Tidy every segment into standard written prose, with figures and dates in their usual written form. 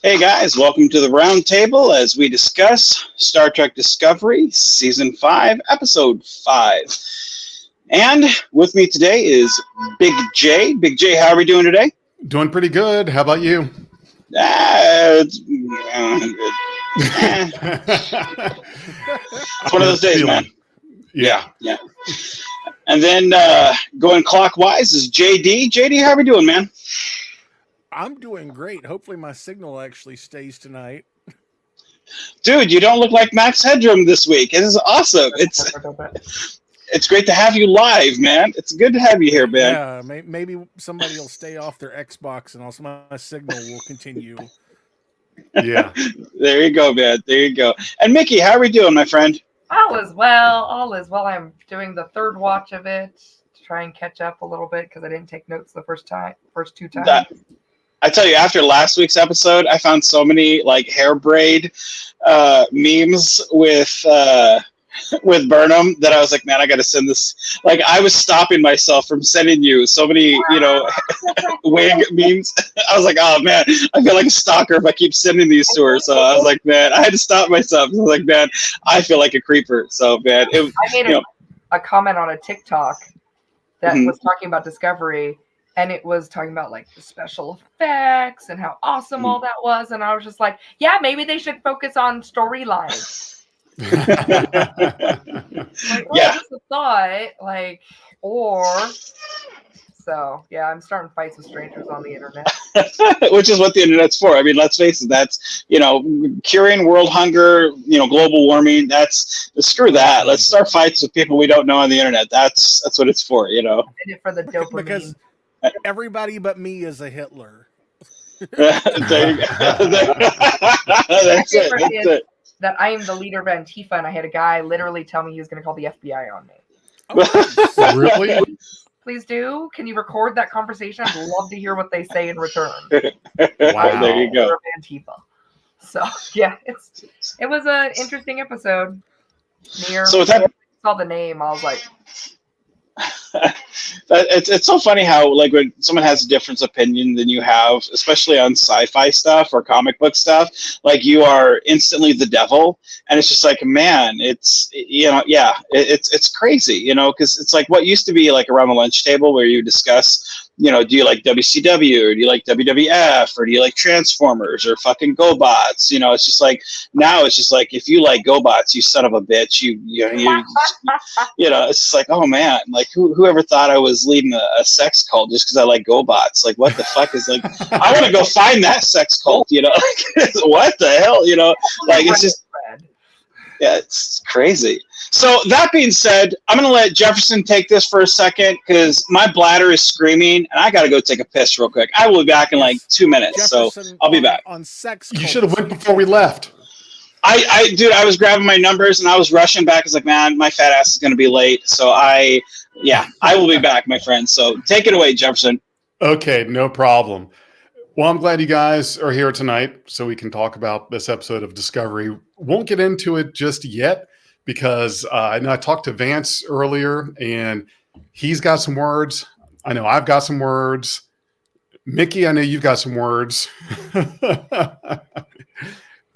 Hey guys, welcome to the round table as we discuss Star Trek Discovery, Season 5, Episode 5. And with me today is Big J. Big J, how are we doing today? Doing pretty good. How about you? It's one of those days, man. Yeah. And then going clockwise is JD. JD, how are we doing, man? I'm doing great. Hopefully my signal actually stays tonight. Dude, you don't look like Max Headroom this week. This is awesome. It's great to have you live, man. It's good to have you here, man. Yeah, maybe somebody will stay off their Xbox and also my signal will continue. Yeah. There you go, man. There you go. And Mikki, how are we doing, my friend? All is well. All is well. I'm doing the third watch of it to try and catch up a little bit because I didn't take notes the first two times. I tell you, after last week's episode, I found so many like hair braid memes with Burnham that I was like, man, I got to send this. Like, I was stopping myself from sending you so many, wig memes. I was like, oh man, I feel like a stalker if I keep sending these to her. So I was like, man, I had to stop myself. I was like, man, I feel like a creeper. So man, I made a comment on a TikTok that was talking about Discovery. And it was talking about like the special effects and how awesome all that was. And I was just like, yeah, maybe they should focus on storyline. Like, yeah. Just a thought, like, so yeah, I'm starting fights with strangers on the internet. Which is what the internet's for. I mean, let's face it, that's, curing world hunger, global warming, screw that. Let's start fights with people we don't know on the internet. That's what it's for, I did it for the dopamine. Because everybody but me is a Hitler. There you go. That's it. That I am the leader of Antifa, and I had a guy literally tell me he was going to call the FBI on me. Oh, really? Please do. Can you record that conversation? I'd love to hear what they say in return. Wow. There you go. Antifa. So yeah, it was an interesting episode. So I saw the name, I was like. It's so funny how like when someone has a different opinion than you have, especially on sci-fi stuff or comic book stuff, like you are instantly the devil, and it's just like, man, it's it's crazy, because it's like what used to be like around the lunch table where you discuss, do you like WCW or do you like WWF or do you like Transformers or fucking GoBots? It's just like now it's just like if you like GoBots, you son of a bitch, you it's just like, oh man, like whoever thought I was leading a sex cult just because I like GoBots? Like what the fuck is like? I want to go find that sex cult, what the hell, like it's just. Yeah, it's crazy. So that being said, I'm going to let Jefferson take this for a second because my bladder is screaming and I got to go take a piss real quick. I will be back in like 2 minutes, Jefferson, so I'll be back. On sex you should have went before we left. Dude, I was grabbing my numbers and I was rushing back. I was like, man, my fat ass is going to be late. So I will be back, my friend. So take it away, Jefferson. Okay, no problem. Well, I'm glad you guys are here tonight so we can talk about this episode of Discovery. Won't get into it just yet because I know I talked to Vance earlier and he's got some words. I know I've got some words. Mikki, I know you've got some words.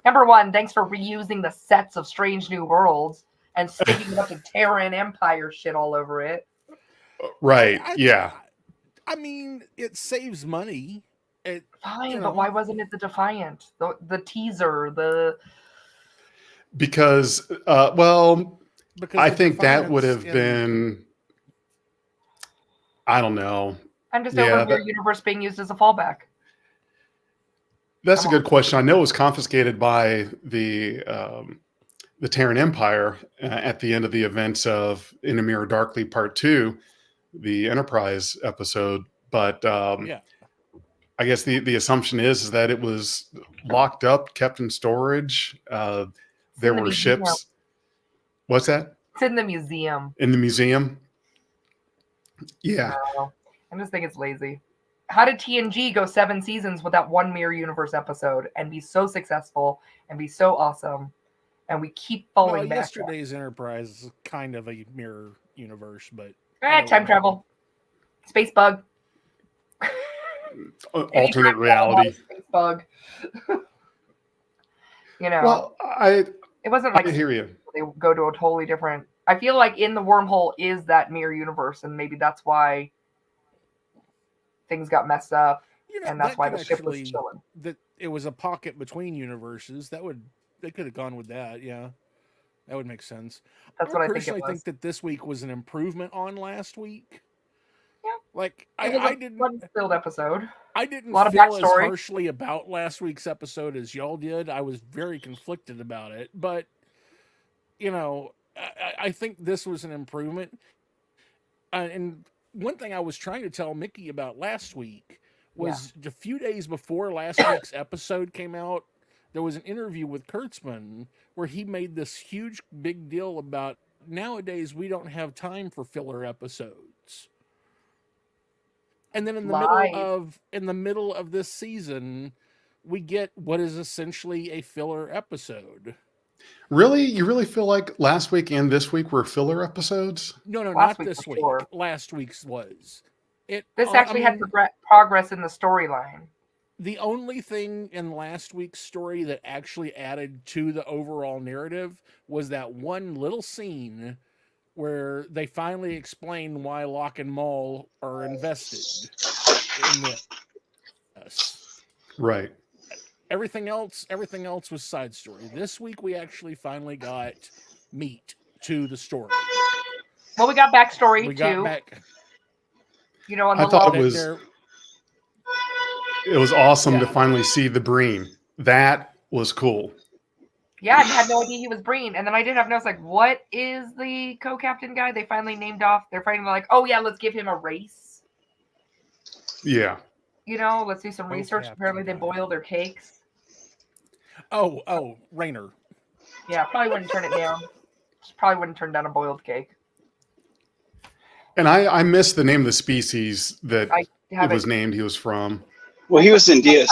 Number one, thanks for reusing the sets of Strange New Worlds and sticking a bunch of Terran Empire shit all over it. Right, yeah. I mean, it saves money. Fine, but why wasn't it the Defiant? The teaser, Because I think that would have been, I don't know. I'm just over your universe being used as a fallback. That's a good question. I know it was confiscated by the Terran Empire at the end of the events of In a Mirror Darkly Part 2, the Enterprise episode. But I guess the assumption is that it was locked up, kept in storage. There were ships. What's that? It's in the museum. In the museum? Yeah. I just think it's lazy. How did TNG go 7 seasons without one Mirror Universe episode and be so successful and be so awesome? And we keep falling back. Yesterday's Enterprise is kind of a mirror universe, but time travel, space bug. Alternate reality. Bug. You know, Well, it wasn't I like hear you. they go to a totally different. I feel like in the wormhole is that mirror universe, and maybe that's why things got messed up, and that's that why could the ship was actually chilling. that it was a pocket between universes. They could have gone with that. Yeah, that would make sense. That's I what I think it personally was. think that this week was an improvement on last week. Yeah. Like It was I a didn't fun-filled episode. I didn't A lot of feel as backstory. harshly about last week's episode as y'all did. I was very conflicted about it, but I think this was an improvement. And one thing I was trying to tell Mikki about last week was a few days before last week's episode came out, there was an interview with Kurtzman where he made this huge big deal about nowadays we don't have time for filler episodes. And then in the middle of this season, we get what is essentially a filler episode. Really? You really feel like last week and this week were filler episodes? No, Last not week this for week. sure. Last week's was. This actually had progress in the storyline. The only thing in last week's story that actually added to the overall narrative was that one little scene where they finally explain why Locke and Maul are invested in this. Right. Everything else was side story. This week we actually finally got meat to the story. Well, we got backstory We too. got back. On the I thought log. it was awesome to finally see the Breen. That was cool. Yeah, I had no idea he was Breen, and then I did have notes like, what is the co-captain guy? They finally named off. They're finally like, oh yeah, let's give him a race. Yeah. Let's do some research. Apparently, they boil their cakes. Oh, Rainer. Yeah, probably wouldn't turn it down. Probably wouldn't turn down a boiled cake. And I missed the name of the species that it was named he was from. Well, he was in DS.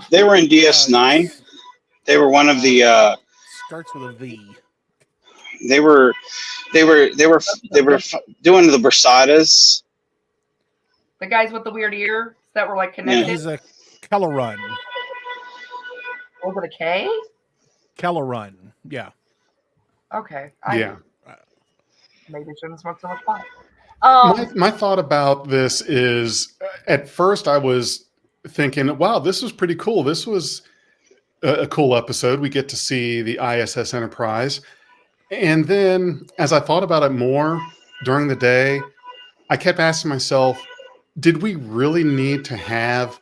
They were in DS9. They were one of the. Starts with a V. They were doing the Bursadas. The guys with the weird ears that were like connected. He's a Kellerun. Was it a K? Kellerun. Yeah. Okay. Maybe shouldn't smoke so much pot. My thought about this is, at first I was thinking, wow, this was pretty cool. This was a cool episode. We get to see the ISS Enterprise. And then as I thought about it more during the day, I kept asking myself, did we really need to have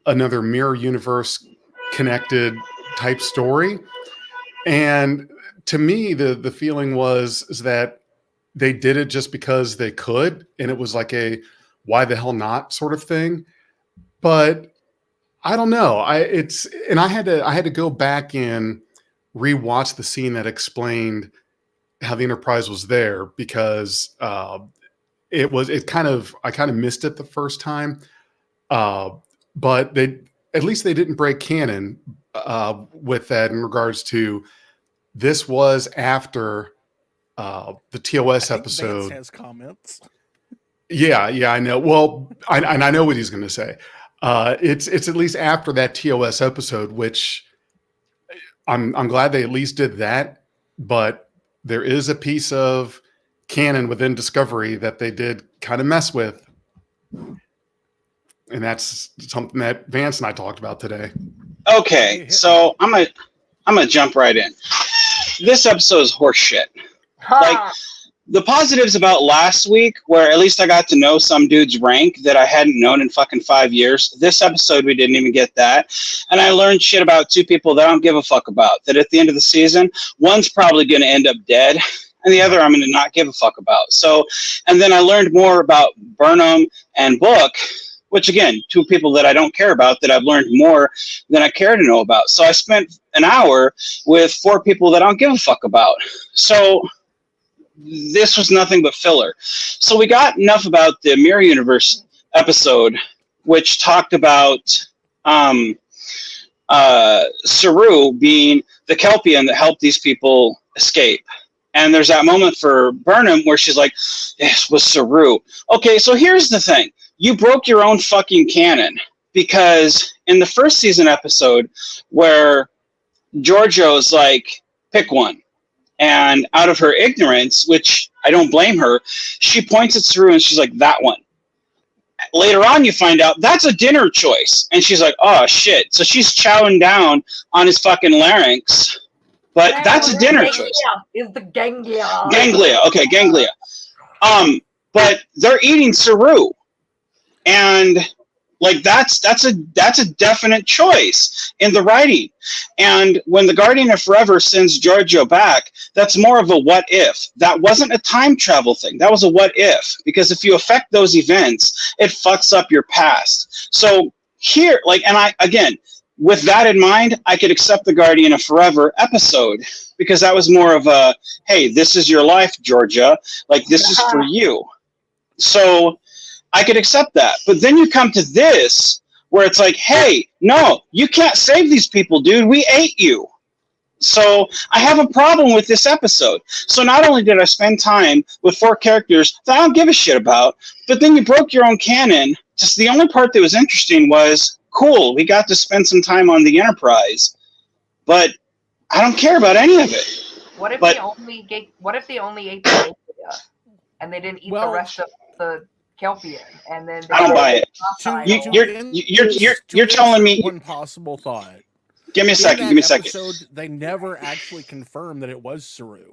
another mirror universe connected type story? And to me, the feeling was that they did it just because they could, and it was like a why the hell not sort of thing. But I don't know. I had to go back and rewatch the scene that explained how the Enterprise was there, because I kind of missed it the first time. But at least they didn't break canon with that in regards to this was after the TOS episode. Vance has comments. Yeah, I know. Well, I know what he's going to say. It's at least after that TOS episode, which I'm glad they at least did that. But there is a piece of canon within Discovery that they did kind of mess with, and that's something that Vance and I talked about today. Okay, so I'm gonna jump right in. This episode is horseshit. Like, the positives about last week, where at least I got to know some dude's rank that I hadn't known in fucking 5 years. This episode, we didn't even get that. And I learned shit about two people that I don't give a fuck about. That at the end of the season, one's probably going to end up dead, and the other I'm going to not give a fuck about. So, and then I learned more about Burnham and Book, which, again, two people that I don't care about, that I've learned more than I care to know about. So I spent an hour with four people that I don't give a fuck about. So this was nothing but filler. So we got enough about the Mirror Universe episode, which talked about Saru being the Kelpian that helped these people escape. And there's that moment for Burnham where she's like, "This was Saru." Okay, so here's the thing. You broke your own fucking canon, because in the first season episode where Giorgio's like, pick one. And out of her ignorance, which I don't blame her, she points at Saru and she's like, that one. Later on, you find out that's a dinner choice. And she's like, oh, shit. So she's chowing down on his fucking larynx. But that's a dinner choice. Is the ganglia. Ganglia. Okay, ganglia. But they're eating Saru. And like that's a definite choice in the writing. And when the Guardian of Forever sends Giorgio back, that's more of a what if. That wasn't a time travel thing. That was a what if. Because if you affect those events, it fucks up your past. So here, like, and I, again, with that in mind, I could accept the Guardian of Forever episode because that was more of a, hey, this is your life, Georgia. Like, this is for you. So I could accept that. But then you come to this where it's like, hey, no, you can't save these people, dude. We ate you. So I have a problem with this episode. So not only did I spend time with 4 characters that I don't give a shit about, but then you broke your own canon. Just the only part that was interesting was, cool, we got to spend some time on the Enterprise, but I don't care about any of it. What if they only ate the Ganglia and they didn't eat the rest of the Kelpian? And then I don't buy it. You're telling me one possible thought. Give me a second. Give me a second. They never actually confirmed that it was Saru.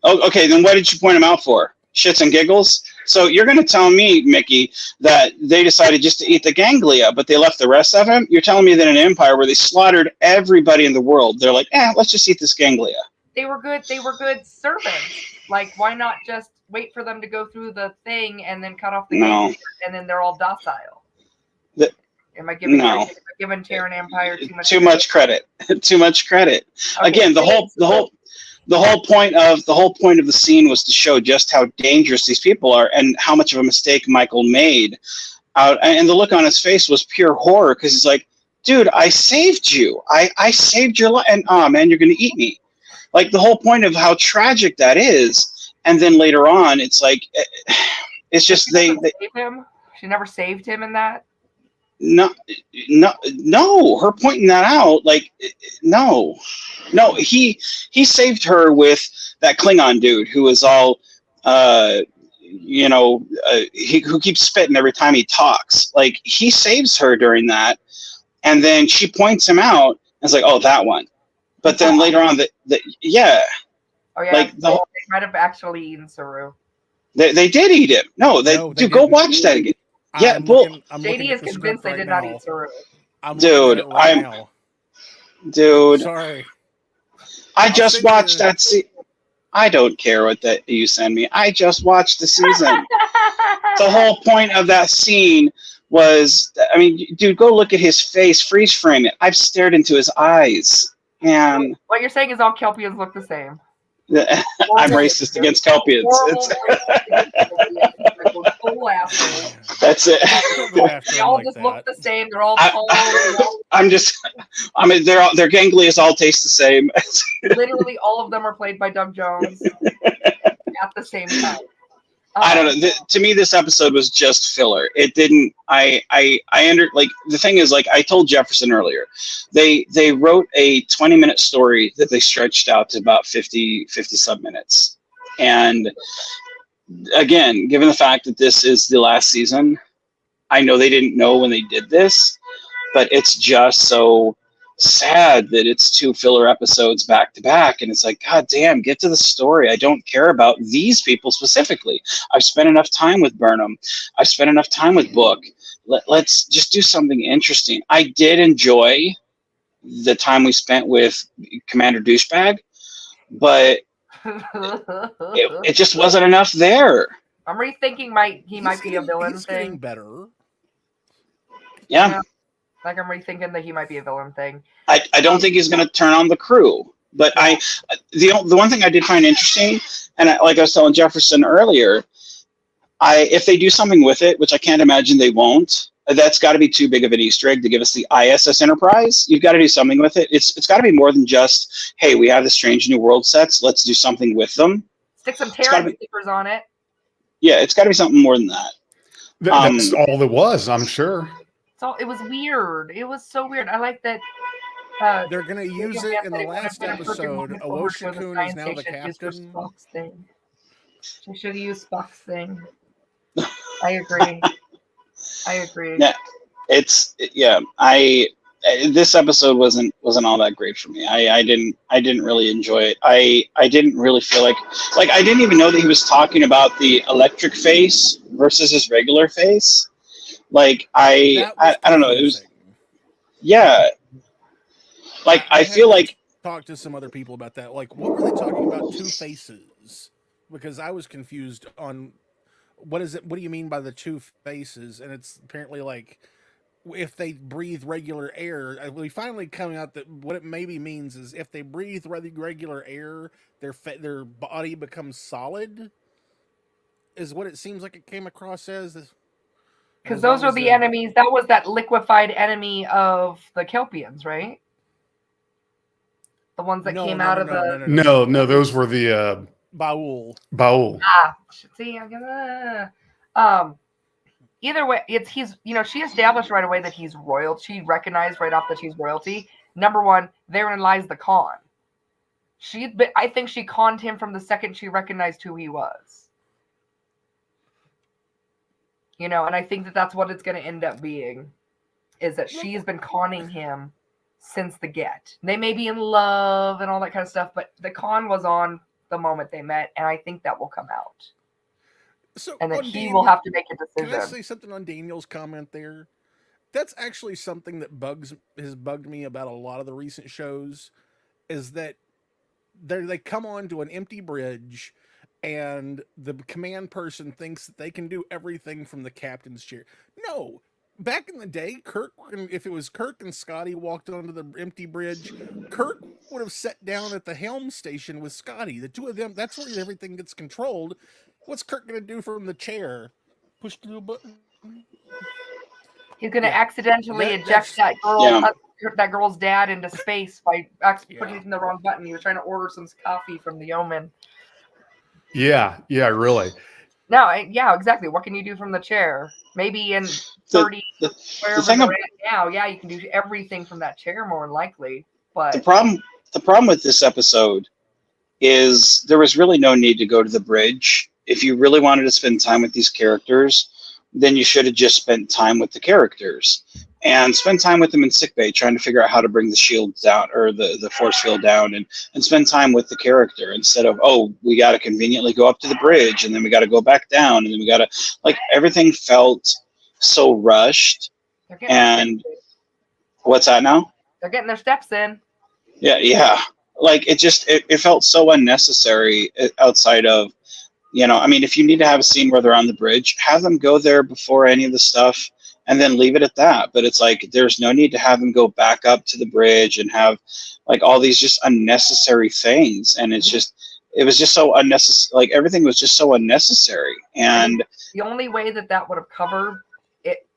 Oh, okay. Then what did you point him out for? Shits and giggles? So you're going to tell me, Mikki, that they decided just to eat the ganglia, but they left the rest of him? You're telling me that in Empire, where they slaughtered everybody in the world, they're like, let's just eat this ganglia. They were good servants. Like, why not just wait for them to go through the thing and then cut off the ganglia, and then they're all docile? Am I giving Terran Empire too much credit? Too much credit. Okay, again, the whole point of the scene was to show just how dangerous these people are and how much of a mistake Michael made. And the look on his face was pure horror because he's like, dude, I saved you. I saved your life. And man, you're going to eat me. Like the whole point of how tragic that is. And then later on, it's like, it's just they saved him. She never saved him in that. No. Her pointing that out, like, no. He saved her with that Klingon dude who was all, who keeps spitting every time he talks. Like, he saves her during that, and then she points him out. And it's like, oh, that one. But then later on, yeah. Oh yeah, like they might have actually eaten Saru. They did eat him. No, dude, go watch that again. Yeah, JD is convinced they did not eat Saru. Dude, sorry. I just watched that. I don't care what that you send me. I just watched the season. The whole point of that scene was, I mean, dude, go look at his face, freeze frame it. I've stared into his eyes, and what you're saying is all Kelpians look the same. I'm racist against Kelpians. That's it. They all just look the same. They're all tall. Their ganglias all taste the same. Literally, all of them are played by Doug Jones at the same time. I don't know. To me, this episode was just filler. It didn't. The thing is, like I told Jefferson earlier, they wrote a 20-minute story that they stretched out to about 50 sub minutes. And again, given the fact that this is the last season, I know they didn't know when they did this, but it's just so sad that it's 2 filler episodes back to back, and it's like, god damn, get to the story. I don't care about these people specifically. I've spent enough time with Burnham. I've spent enough time with Book. Let's just do something interesting. I did enjoy the time we spent with Commander Douchebag, but it just wasn't enough there. I'm rethinking he might be a villain he's thing. Getting better. Yeah. Like I'm rethinking that he might be a villain thing. I don't think he's going to turn on the crew, but the one thing I did find interesting, and like I was telling Jefferson earlier, if they do something with it, which I can't imagine they won't, that's got to be too big of an Easter egg to give us the ISS Enterprise. You've got to do something with it. It's got to be more than just, hey, we have the Strange New World sets. Let's do something with them. Stick some Terran stickers on it. Yeah, it's got to be something more than that. That's all it was, I'm sure. So it was weird. It was so weird. I like that They're going to use it in the last episode. Alosha Kun is now the captain. Spock's thing. She should have used Spock's thing. I agree. Yeah, this episode wasn't all that great for me. I didn't really enjoy it. I didn't really feel like I didn't even know that he was talking about the electric face versus his regular face. Like I don't know. It was like I feel like talk to some other people about that. Like, what were they talking about? Two faces? Because I was confused on what is it. What do you mean by the two faces? And it's apparently like, if they breathe regular air, we finally coming out that what it maybe means is if they breathe regular air, their body becomes solid. Is what it seems like it came across as. Because those are the enemies. That was that liquefied enemy of the Kelpians, right? The ones that came out of the. No, those were the Baul. Ah, see, I'm gonna. Either way, she established right away that he's royal. She recognized right off that he's royalty. Number one, therein lies the con. I think she conned him from the second she recognized who he was. And I think that that's what it's going to end up being, is that she's been conning him since the get. They may be in love and all that kind of stuff, but the con was on the moment they met, and I think that will come out. So, and that he will have to make a decision. Can I say something on Daniel's comment there? That's actually something that has bugged me about a lot of the recent shows, is that they come on to an empty bridge, and the command person thinks that they can do everything from the captain's chair. No. Back in the day, if it was Kirk and Scotty walked onto the empty bridge, Kirk would have sat down at the helm station with Scotty. The two of them, that's where everything gets controlled. What's Kirk going to do from the chair? Push the little button? He's going to accidentally eject that girl's dad into space by putting the wrong button. He was trying to order some coffee from the yeoman. Yeah, really. No, exactly. What can you do from the chair? Maybe in 30, wherever they're at now, you can do everything from that chair more than likely. But the problem with this episode is there was really no need to go to the bridge. If you really wanted to spend time with these characters, then you should have just spent time with the characters and spend time with them in sickbay, trying to figure out how to bring the shield down or the force field down, and spend time with the character instead of, we got to conveniently go up to the bridge and then we got to go back down and then we got to, everything felt so rushed. And what's that now? They're getting their steps in. Yeah. It felt so unnecessary outside of, if you need to have a scene where they're on the bridge, have them go there before any of the stuff and then leave it at that. But it's there's no need to have them go back up to the bridge and have all these just unnecessary things. And it was just so unnecessary. Everything was just so unnecessary. And the only way that would have covered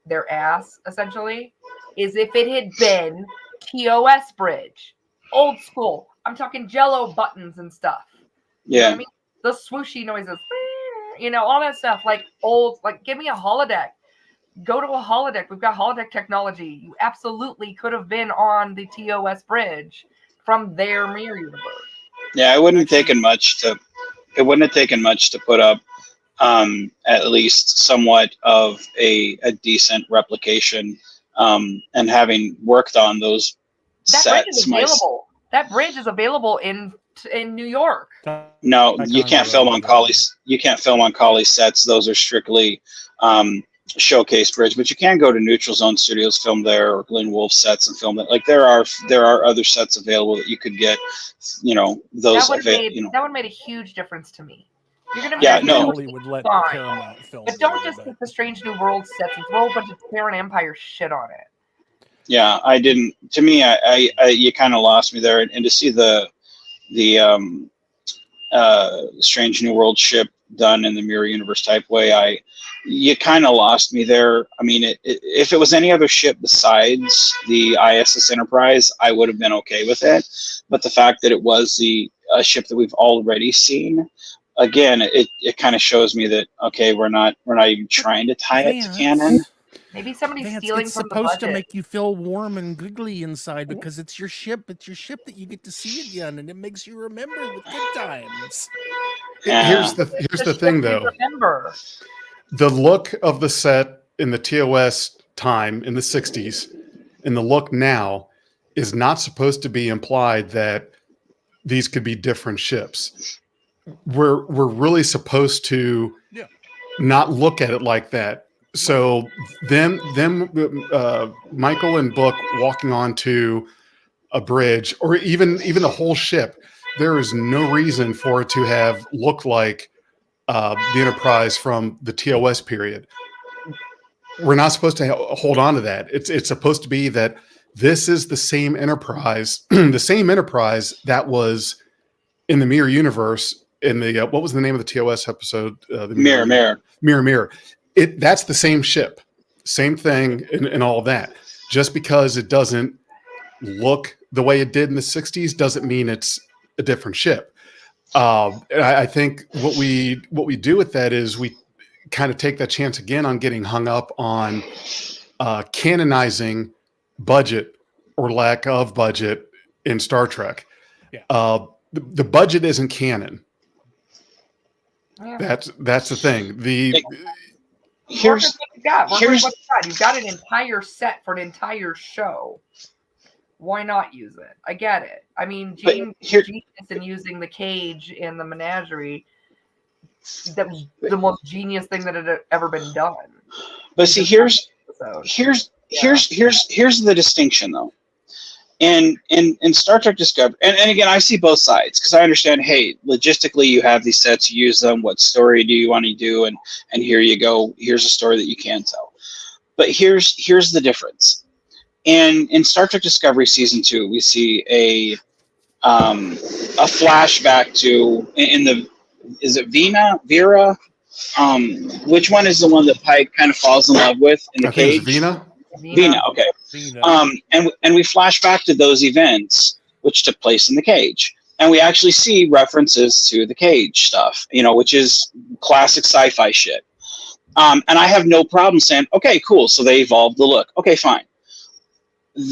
their ass, essentially, is if it had been TOS bridge, old school. I'm talking Jello buttons and stuff. Yeah. You know what I mean? The swooshy noises, all that stuff, give me a holodeck. Go to a holodeck. We've got holodeck technology. You absolutely could have been on the TOS bridge from their mirror universe. Yeah, it wouldn't have taken much to put up at least somewhat of a decent replication, and having worked on those sets. That bridge is available in New York. No, you can't film on Colley's. You can't film on Colley's sets. Those are strictly showcase bridge. But you can go to Neutral Zone Studios, film there, or Glenn Wolf sets and film it. There are other sets available that you could get. Those. That would have made a huge difference to me. You're gonna would let Paramount film, but don't just get the Strange New World sets and throw a bunch of Terran Empire shit on it. Yeah, I didn't. To me, I you kind of lost me there, and to see the Strange New World ship done in the Mirror Universe type way, you kind of lost me there. I mean, if it was any other ship besides the ISS Enterprise, I would have been okay with it. But the fact that it was a ship that we've already seen, again, it kind of shows me that, okay, we're not even trying to tie it to canon. Maybe somebody's Vance, stealing it's from the supposed to budget. make you feel warm and giggly inside because it's your ship. It's your ship that you get to see again, and it makes you remember the good times. Here's the ship thing, we though. Remember. The look of the set in the TOS time in the 60s and the look now is not supposed to be implied that these could be different ships. We're really supposed to not look at it like that. So them Michael and Book walking onto a bridge, or even the whole ship, there is no reason for it to have looked like the Enterprise from the TOS period. We're not supposed to hold on to that. It's supposed to be that this is the same Enterprise, the same Enterprise that was in the Mirror Universe in the what was the name of the TOS episode? The Mirror. That's the same ship, same thing, and all that. Just because it doesn't look the way it did in the 60s doesn't mean it's a different ship. I think what we do with that is we kind of take that chance again on getting hung up on canonizing budget or lack of budget in Star Trek. The budget isn't canon. Yeah. That's the thing. You've got an entire set for an entire show. Why not use it? I get it. I mean, James genius in using the cage in the menagerie. That was the most genius thing that had ever been done. But see, here's the distinction, though. In Star Trek Discovery, and again, I see both sides because I understand. Hey, logistically, you have these sets, you use them. What story do you want to do? And here you go. Here's a story that you can tell. But here's the difference. In Star Trek Discovery Season 2, we see a flashback to is it Vera? Which one is the one that Pike kind of falls in love with in the cage? Think it's Vina, okay. And we flash back to those events which took place in the cage, and we actually see references to the cage stuff, which is classic sci-fi shit. And I have no problem saying, okay, cool. So they evolved the look. Okay, fine.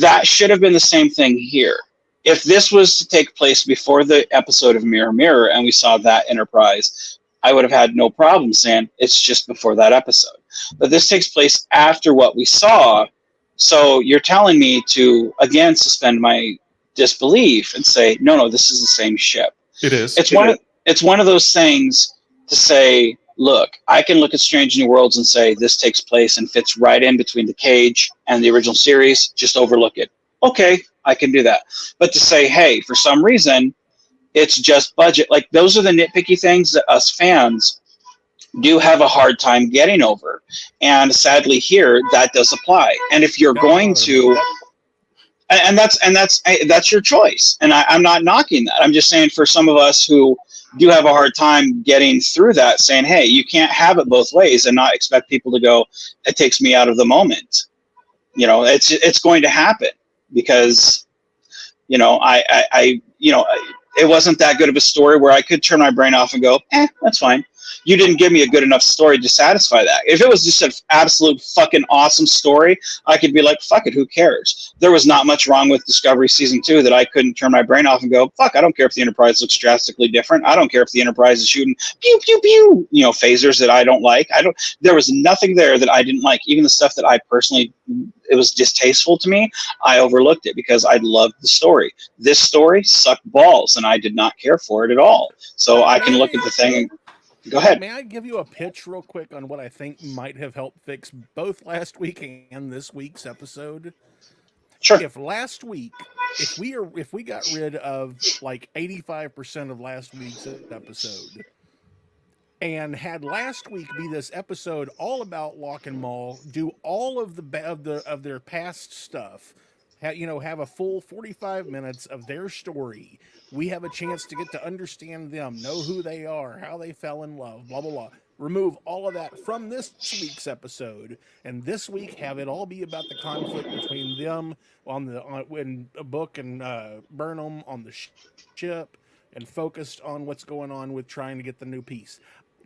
That should have been the same thing here. If this was to take place before the episode of Mirror Mirror and we saw that Enterprise, I would have had no problem saying it's just before that episode. But this takes place after what we saw. So you're telling me to, again, suspend my disbelief and say, no, this is the same ship. It is. It's one of those things to say, look, I can look at Strange New Worlds and say this takes place and fits right in between the cage and the original series. Just overlook it. Okay, I can do that. But to say, hey, for some reason, it's just budget. Like, those are the nitpicky things that us fans do have a hard time getting over. And sadly here, that does apply. And if you're going to, and that's your choice. And I'm not knocking that. I'm just saying for some of us who do have a hard time getting through that, saying, hey, you can't have it both ways and not expect people to go, it takes me out of the moment. It's going to happen because, it wasn't that good of a story where I could turn my brain off and go, that's fine. You didn't give me a good enough story to satisfy that. If it was just an absolute fucking awesome story, I could be like, fuck it, who cares? There was not much wrong with Discovery Season 2 that I couldn't turn my brain off and go, fuck, I don't care if the Enterprise looks drastically different. I don't care if the Enterprise is shooting pew, pew, pew, phasers that I don't like. There was nothing there that I didn't like. Even the stuff that I personally, it was distasteful to me, I overlooked it because I loved the story. This story sucked balls and I did not care for it at all. So I can look at the thing and go ahead. May I give you a pitch real quick on what I think might have helped fix both last week and this week's episode? Sure. If last week, if we got rid of like 85% of last week's episode and had last week be this episode all about Lock and Maul, do all of their past stuff, have a full 45 minutes of their story. We have a chance to get to understand them, know who they are, how they fell in love, blah, blah, blah. Remove all of that from this week's episode, and this week have it all be about the conflict between them in Book and Burnham on the ship, and focused on what's going on with trying to get the new piece.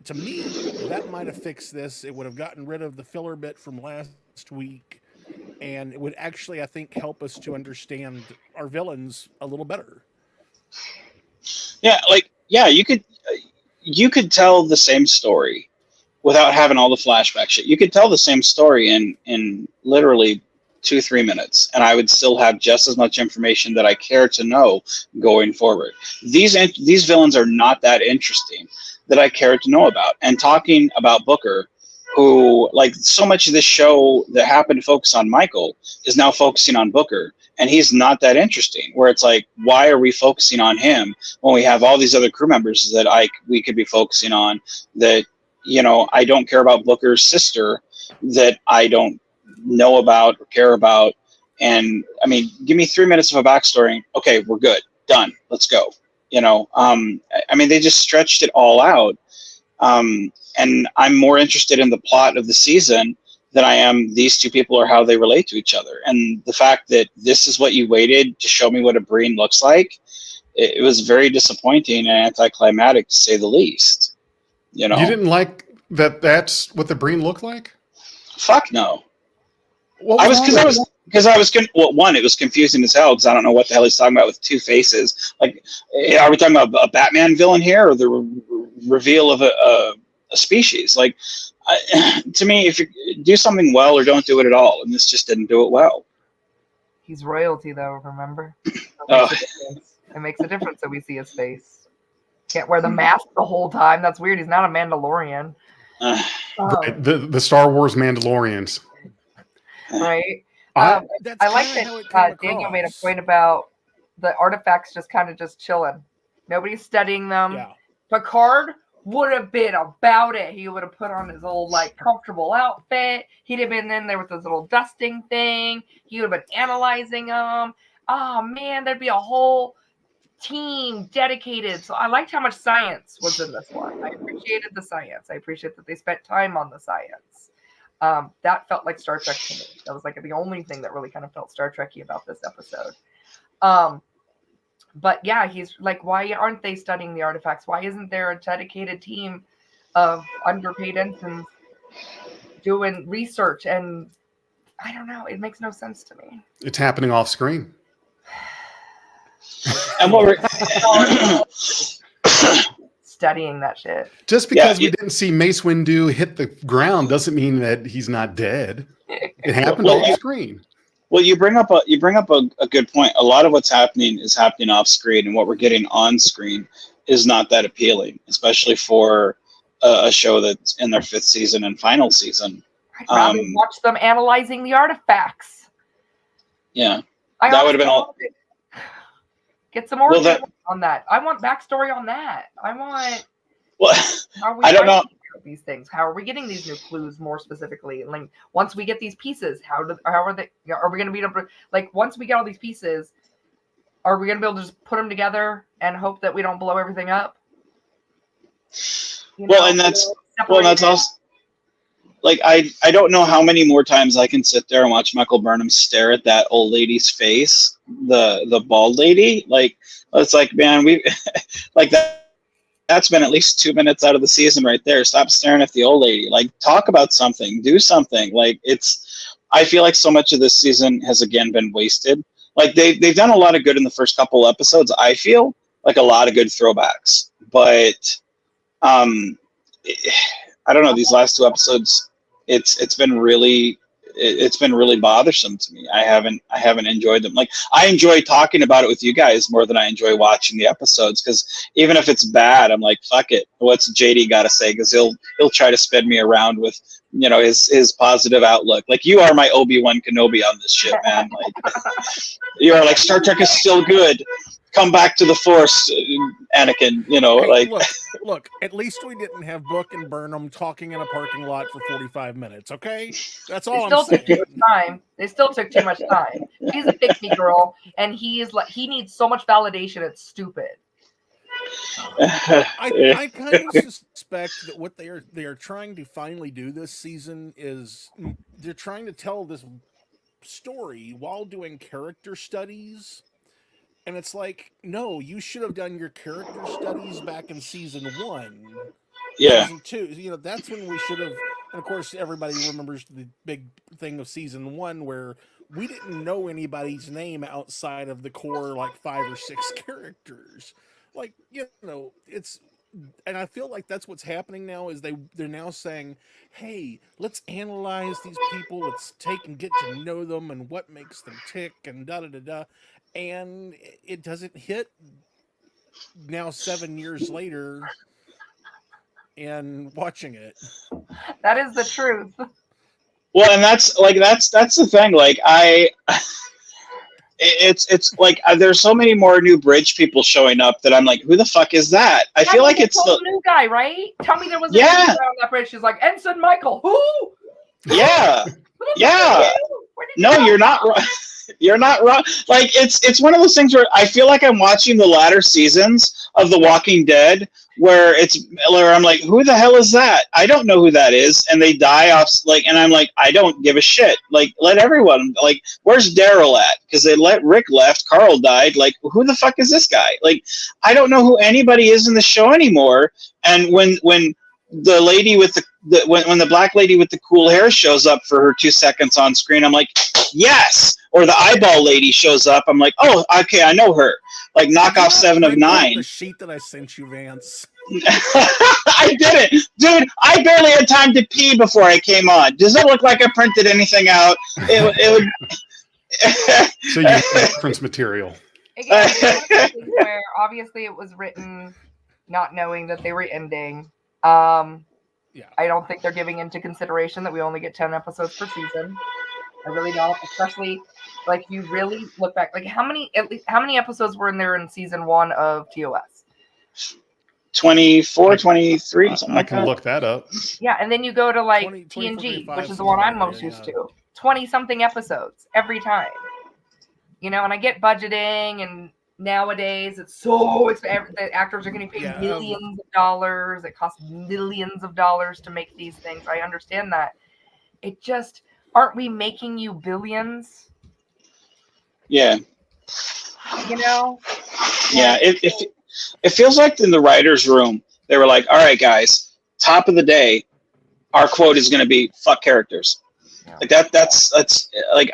To me, that might have fixed this. It would have gotten rid of the filler bit from last week, and it would actually, I think, help us to understand our villains a little better. Yeah, like yeah, you could tell the same story without having all the flashback shit. You could tell the same story in literally 2-3 minutes, and I would still have just as much information that I care to know going forward. These villains are not that interesting that I care to know about. And talking about Booker, who like so much of this show that happened to focus on Michael is now focusing on Booker, and he's not that interesting. Where it's like, why are we focusing on him when we have all these other crew members that we could be focusing on? That I don't care about Booker's sister that I don't know about or care about. And I mean, give me 3 minutes of a backstory. Okay, we're good, done. Let's go. I mean, they just stretched it all out. And I'm more interested in the plot of the season than I am these two people or how they relate to each other. And the fact that this is what you waited to show me what a Breen looks like, it was very disappointing and anticlimactic to say the least. You didn't like that? That's what the Breen looked like? Fuck no. Well, it was confusing as hell because I don't know what the hell he's talking about with two faces. Like, are we talking about a Batman villain here or the reveal of a species? Like, to me, if you do something well or don't do it at all, and this just didn't do it well. He's royalty, though. Remember, it makes a difference that we see his face. Can't wear the mask the whole time. That's weird. He's not a Mandalorian. Right. The Star Wars Mandalorians. Right. I like that Daniel made a point about the artifacts just kind of just chilling. Nobody's studying them. Yeah. Picard would have been about it. He would have put on his old comfortable outfit. He'd have been in there with his little dusting thing. He would have been analyzing them. Oh man, there'd be a whole team dedicated. So I liked how much science was in this one. I appreciated the science. I appreciate that they spent time on the science. That felt like Star Trek to me. That was the only thing that really kind of felt Star Trek-y about this episode. But yeah, he's like, why aren't they studying the artifacts? Why isn't there a dedicated team of underpaid ensigns doing research? And I don't know. It makes no sense to me. It's happening off screen. And what we're studying that shit. Just because we didn't see Mace Windu hit the ground doesn't mean that he's not dead. It happened off screen. Well, you bring up a good point. A lot of what's happening is happening off screen, and what we're getting on screen is not that appealing, especially for a show that's in their 5th season and final season. I'd rather watch them analyzing the artifacts. Yeah, that would have been all. Get some more on that. I want backstory on that. I want. Well, I don't know these things. How are we getting these new clues more specifically? Like once we get these pieces, how are they? Are we going to be able to once we get all these pieces? Are we going to be able to just put them together and hope that we don't blow everything up? That's also. Like, I don't know how many more times I can sit there and watch Michael Burnham stare at that old lady's face, the bald lady. Like, it's like, man, that's been at least 2 minutes out of the season right there. Stop staring at the old lady. Like, talk about something, do something. Like, I feel like so much of this season has again been wasted. Like, they've done a lot of good in the first couple episodes. I feel like a lot of good throwbacks, but I don't know, these last 2 episodes, it's been really bothersome to me. I haven't enjoyed them. Like, I enjoy talking about it with you guys more than I enjoy watching the episodes, because even if it's bad, I'm like, fuck it. What's JD got to say? Because he'll try to spin me around with his positive outlook. Like, you are my Obi-Wan Kenobi on this shit, man. Like, you are like, Star Trek is still good. Come back to the Force, Anakin. Hey, look. At least we didn't have Book and Burnham talking in a parking lot for 45 minutes. Okay, that's all I'm saying. They still took too much time. She's a pick-me girl, and he needs so much validation. It's stupid. I kind of suspect that what they are trying to finally do this season is they're trying to tell this story while doing character studies. And it's like, no, you should have done your character studies back in season 1. Yeah. Season 2, that's when we should have. And of course, everybody remembers the big thing of season 1 where we didn't know anybody's name outside of the core, like 5 or 6 characters. Like, it's, and I feel like that's what's happening now is they're now saying, hey, let's analyze these people, let's take and get to know them and what makes them tick and da da da da. And it doesn't hit now 7 years later and watching it. That is the truth. Well, and that's the thing. Like it's like there's so many more new bridge people showing up that I'm like, who the fuck is that? I feel like it's the new guy, right? Tell me there was a new Yeah. guy on that bridge. She's like, Ensign Michael. Who? yeah. Who the fuck Yeah. are you? Where did you No, come you're not from? wrong. You're not wrong. Like it's one of those things where I feel like I'm watching the latter seasons of The Walking Dead where I'm like, who the hell is that? I don't know who that is, and they die off and I'm like, I don't give a shit. Like, let everyone, like, where's Daryl at? Because they let Rick left, Carl died. Like, who the fuck is this guy? Like, I don't know who anybody is in the show anymore. And when the lady with when the black lady with the cool hair shows up for her 2 seconds on screen, I'm like, yes. Or the eyeball lady shows up, I'm like, oh, okay, I know her. Like, knock off 7 of 9. The sheet that I sent you, Vance. I didn't, dude. I barely had time to pee before I came on. Does it look like I printed anything out? It would. So you reference material. Again, it's one of those things where obviously it was written not knowing that they were ending. I don't think they're giving into consideration that we only get 10 episodes per season. I really don't, especially like you really look back. Like how many episodes were in there in season 1 of TOS? 24, 23, something I like can that. look that up. Yeah, and then you go to like 20, TNG, 25, which is the one I'm most yeah. used to. 20-something episodes every time. And I get budgeting, and nowadays it's so expensive. The actors are getting paid millions of dollars. It costs millions of dollars to make these things. I understand that. It just, aren't we making you billions? Yeah. Yeah, it feels like in the writer's room, they were like, all right, guys, top of the day, our quote is going to be fuck characters. Yeah. Like that's like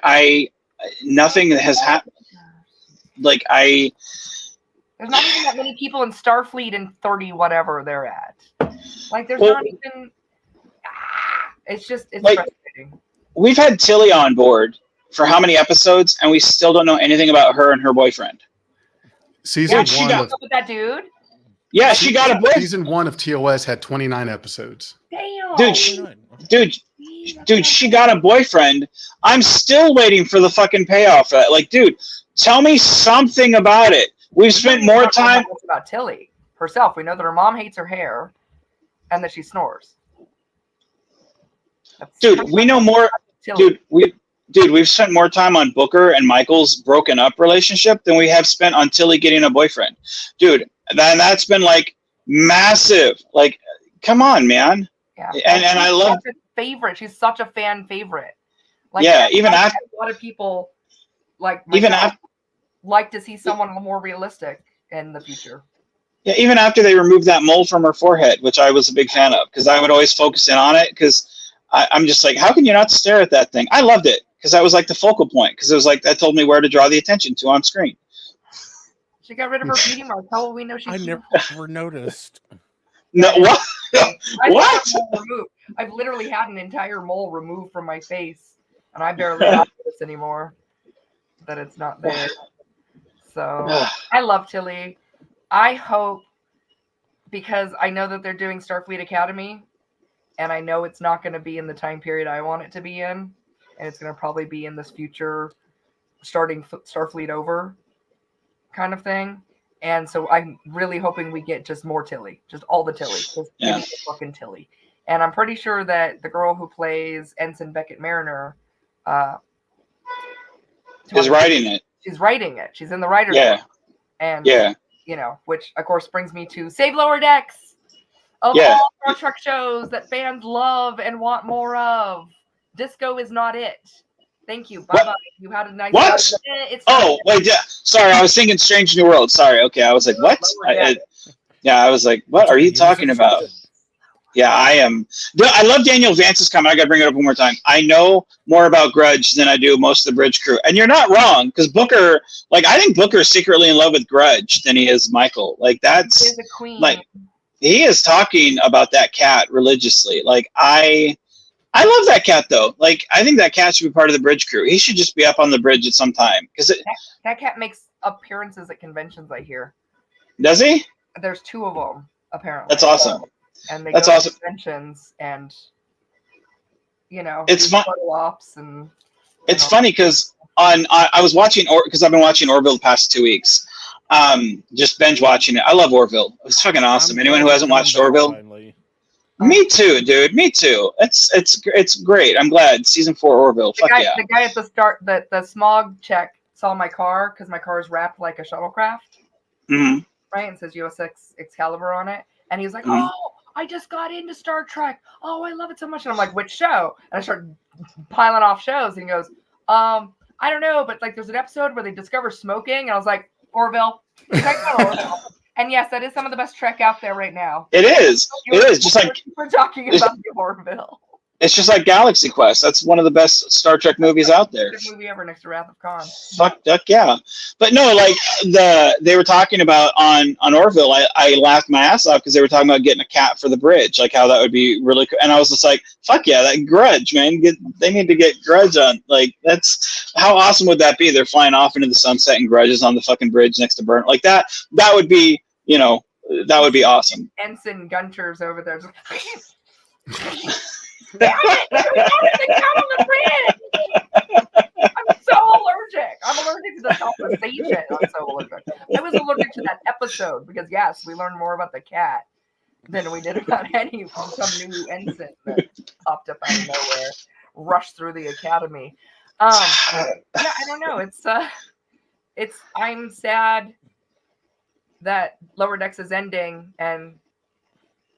nothing has happened. Like there's not even that many people in Starfleet in 30 whatever they're at. Like there's not even, it's like, frustrating. We've had Tilly on board for how many episodes, and we still don't know anything about her and her boyfriend. Season 1 with that dude. Yeah, she got a boyfriend. Season 1 of TOS had 29 episodes. Damn. Dude, she got a boyfriend. I'm still waiting for the fucking payoff for that. Like, dude, tell me something about it. We've spent more time about Tilly herself. We know that her mom hates her hair and that she snores. Dude, we know more. Dude, we've spent more time on Booker and Michael's broken up relationship than we have spent on Tilly getting a boyfriend. Dude, that's been like massive. Like, come on, man. Yeah. And I love favorite. She's such a fan favorite. Like, yeah, even after a lot of people like like to see someone more realistic in the future. Yeah, even after they removed that mole from her forehead, which I was a big fan of, because I would always focus in on it, because I'm just like, how can you not stare at that thing? I loved it, because that was like the focal point, because it was like, that told me where to draw the attention to on screen. She got rid of her beauty mark. How will we know she's never noticed. No, what? What? I've literally had an entire mole removed from my face, and I barely have this anymore. That it's not there. So I love Tilly. I hope, because I know that they're doing Starfleet Academy, and I know it's not going to be in the time period I want it to be in, and it's going to probably be in this future starting Starfleet over kind of thing. And so I'm really hoping we get just more Tilly, just all the Tilly. Just give me the fucking Tilly. And I'm pretty sure that the girl who plays Ensign Beckett Mariner is writing it. She's writing it. She's in the writer's room. And which of course brings me to Save Lower Decks. Of all Star Trek shows that fans love and want more of, Disco is not it. Thank you. Bye bye. You had a nice. What? Wait. Yeah. Sorry, I was thinking Strange New World. Sorry. Okay, I was like, what? I was like, what are you talking about? Yeah, I am. I love Daniel Vance's comment. I got to bring it up one more time. I know more about Grudge than I do most of the Bridge crew, and you're not wrong because Booker, like, I think Booker is secretly in love with Grudge than he is Michael. Like, that's He's a queen. like he is talking about that cat religiously. Like, I love that cat though. Like, I think that cat should be part of the Bridge crew. He should just be up on the bridge at some time because that cat makes appearances at conventions. I hear. Does he? There's 2 of them apparently. That's awesome. And they That's go awesome. to conventions and It's fun. photo ops and It's funny because I was watching because I've been watching Orville the past 2 weeks. Just binge watching it. I love Orville. It's fucking awesome. Anyone who hasn't watched Orville, me too, dude. Me too. It's great. I'm glad. Season 4 Orville. Fuck yeah. The guy at the start, the smog check saw my car because my car is wrapped like a shuttlecraft, Mm-hmm. right? And it says USS Excalibur on it, and he was like, Mhm. "Oh, I just got into Star Trek. Oh, I love it so much." And I'm like, "Which show?" And I start piling off shows, and he goes, "I don't know, but like there's an episode where they discover smoking," and I was like, "Orville." He's like, "Oh, Orville." And yes, that is some of the best Trek out there right now. It is. It is just like we're talking about the Orville. it's just like Galaxy Quest. That's one of the best Star Trek movies out there. Best movie ever next to Wrath of Khan. Fuck yeah. But no, like they were talking about on Orville. I laughed my ass off because they were talking about getting a cat for the bridge, like how that would be really cool. And I was just like, fuck yeah, that Grudge, man. They need to get Grudge on. Like, that's how awesome would that be? They're flying off into the sunset and Grudge is on the fucking bridge next to Burn. Like that would be, that would be awesome. Ensign Gunter's over there. Just, I'm so allergic. I'm allergic to the conversation. I'm so allergic. I was allergic to that episode because yes, we learned more about the cat than we did about some new ensign that popped up out of nowhere, rushed through the academy. Yeah, I don't know. I'm sad that Lower Decks is ending and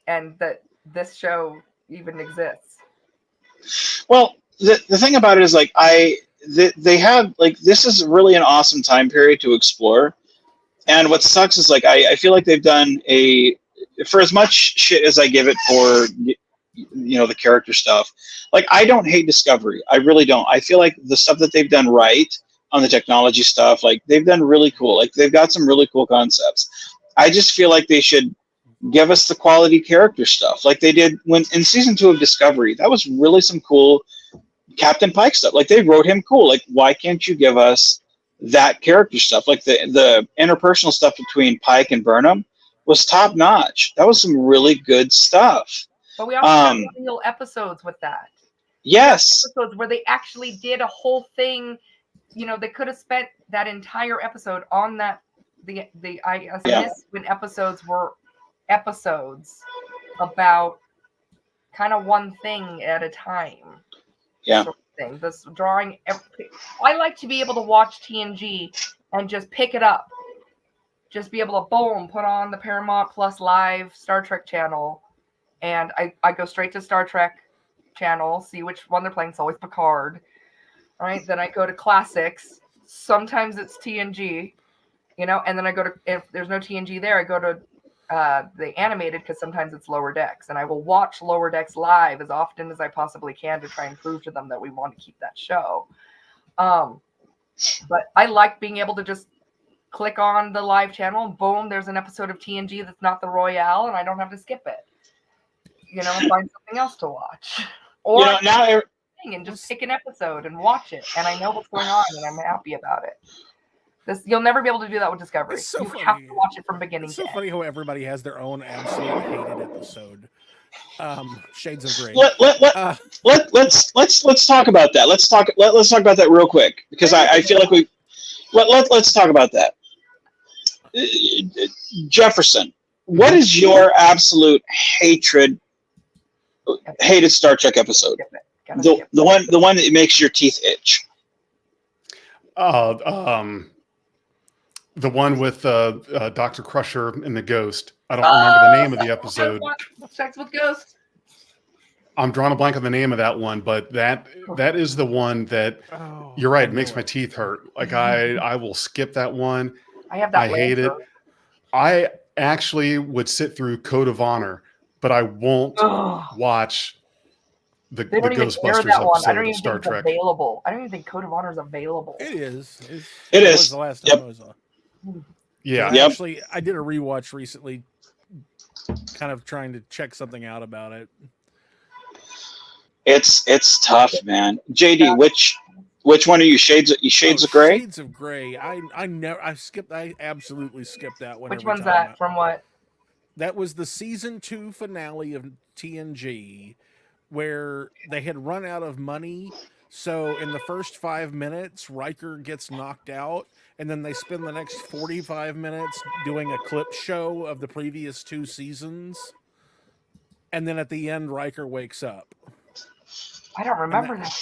that this show even exists. Well, the thing about it is like they have like this is really an awesome time period to explore, and what sucks is like I feel like they've done for as much shit as I give it for the character stuff. Like, I don't hate Discovery, I really don't. I feel like the stuff that they've done right on the technology stuff, like they've done really cool. Like they've got some really cool concepts. I just feel like they should give us the quality character stuff like they did when in season 2 of Discovery. That was really some cool Captain Pike stuff. Like, they wrote him cool. Like, why can't you give us that character stuff? Like the interpersonal stuff between Pike and Burnham was top notch. That was some really good stuff. But we also have real episodes with that. Yes. Episodes where they actually did a whole thing. They could have spent that entire episode on that. The ISS when episodes were episodes about kind of one thing at a time. Yeah. Sort of thing. This drawing. I like to be able to watch TNG and just pick it up. Just be able to boom, put on the Paramount Plus Live Star Trek channel, and I go straight to Star Trek channel, see which one they're playing. It's always Picard, right? Then I go to Classics. Sometimes it's TNG, and then I go to, if there's no TNG there, I go to the animated because sometimes it's Lower Decks, and I will watch Lower Decks live as often as I possibly can to try and prove to them that we want to keep that show. But I like being able to just click on the live channel and boom, there's an episode of TNG that's not the Royale, and I don't have to skip it. And find something else to watch, or and just pick an episode and watch it, and I know what's going on, and I'm happy about it. You'll never be able to do that with Discovery. So you funny. have to watch it from beginning It's to so end. funny how everybody has their own absolute hated episode. Shades of Grey. Let's talk about that. Let's talk about that real quick because I feel like let's talk about that. Jefferson, what is your absolute hated Star Trek episode? The one that makes your teeth itch. The one with Dr. Crusher and the ghost. I don't remember the name of the episode. Sex with Ghosts. I'm drawing a blank on the name of that one, but that is the one that you're right. It makes my teeth hurt. Like I will skip that one. I have that. I hate it. I actually would sit through Code of Honor, but I won't Ugh. watch the They don't even air Ghostbusters that one. I episode don't of even Star think Trek. it's available. I don't even think Code of Honor is available. It is. It was is. the last time Yep. I was on. Yeah. I Yep. I did a rewatch recently, kind of trying to check something out about it. It's tough, man. JD, which one are you? Shades of Grey? Shades of Grey. I absolutely skipped that one. Which every one's time. that? From what? That was the season 2 finale of TNG, where they had run out of money. So in the first 5 minutes, Riker gets knocked out, and then they spend the next 45 minutes doing a clip show of the previous 2 seasons. And then at the end, Riker wakes up. I don't remember that.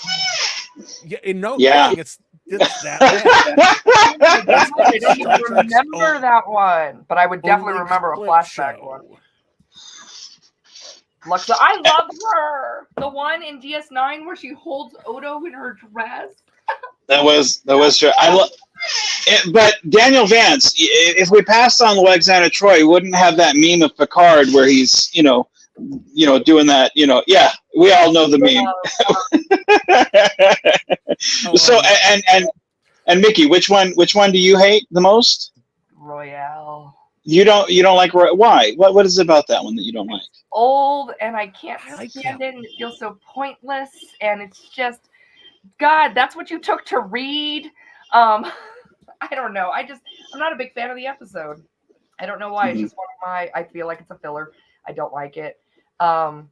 Yeah, no, Yeah. it's that bad. I don't even remember that one, but I would definitely Only remember a clip flashback show. one. Luxa, I love her. The one in DS9 where she holds Odo in her dress. That was true. But Daniel Vance, if we passed on Alexander Troy, we wouldn't have that meme of Picard where he's doing that. Yeah, we all know the meme. So and Mikki, which one do you hate the most? Royale. You don't like why? What is it about that one that you don't like? Old, and I can't stand it, and it feels so pointless, and it's just, God, that's what you took to read. I don't know. I'm not a big fan of the episode. I don't know why. It's just one of I feel like it's a filler. I don't like it. I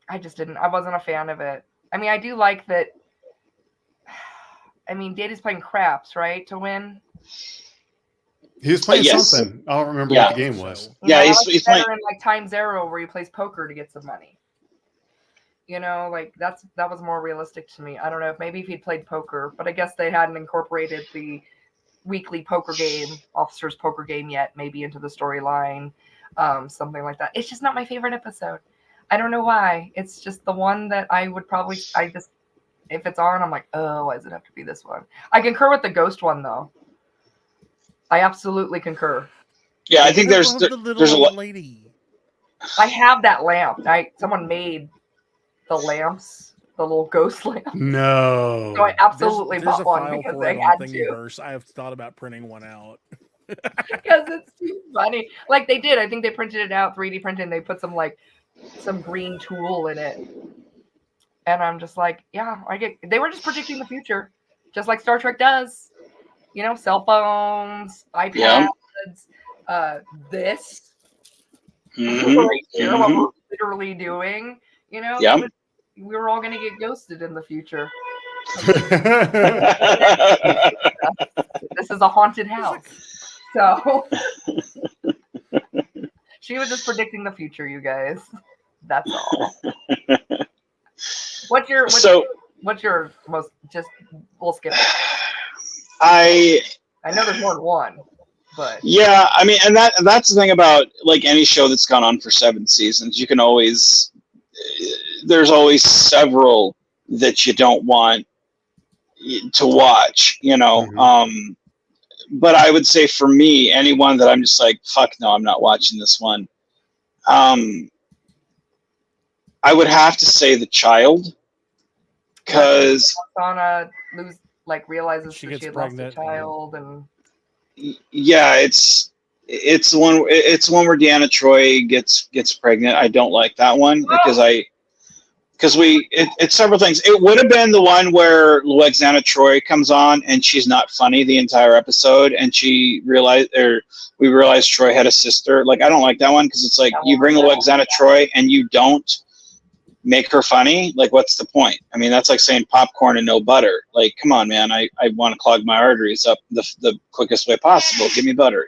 wasn't a fan of it. I mean, I do like that. I mean, Data's playing craps, right, to win. He was playing Yes. something. I don't remember what the game was. Yeah, he's better playing in like Time Zero where he plays poker to get some money. That was more realistic to me. I don't know if he'd played poker, but I guess they hadn't incorporated the weekly poker game, officers poker game yet, maybe into the storyline, something like that. It's just not my favorite episode. I don't know why. It's just the one that I would probably, if it's on, I'm like, oh, why does it have to be this one? I concur with the ghost one though. I absolutely concur. Yeah, I think there's a lot. Lady. I have that lamp. Someone made the lamps, the little ghost lamp. No. So I absolutely there's bought one a file because for they it had on to. Thingiverse. I have thought about printing one out. Because it's too funny. Like they did. I think they printed it out, 3D printed, and they put some green tool in it. And I'm just like, yeah, they were just predicting the future, just like Star Trek does. Cell phones, iPads, this. Right here, what we're literally doing. We were all going to get ghosted in the future. This is a haunted house. So she was just predicting the future, you guys. That's all. What's your most we'll skip it. I know there's more than one, but yeah, I mean, and that's the thing about like any show that's gone on for 7 seasons. There's always several that you don't want to watch, but I would say for me, anyone that I'm just like, fuck no, I'm not watching this one. I would have to say The Child, because Sana realizes she that gets she had lost a pregnant. child, and yeah, it's the one where Deanna Troi gets pregnant. I don't like that one because it's several things. It would have been the one where Alexandra Troi comes on and she's not funny the entire episode, and we realized Troi had a sister. Like, I don't like that one because it's like you bring Alexandra Troi and you don't make her funny. Like, what's the point? I mean, that's like saying popcorn and no butter. Like, come on, man. I want to clog my arteries up the quickest way possible. Give me butter,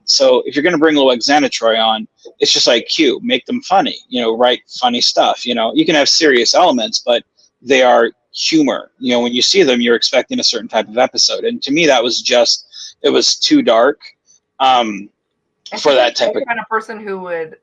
So if you're going to bring Alexandra Troi on, it's just like Q, make them funny, write funny stuff. You can have serious elements, but they are humor. When you see them, you're expecting a certain type of episode. And to me, it was too dark for that type of kind of person who would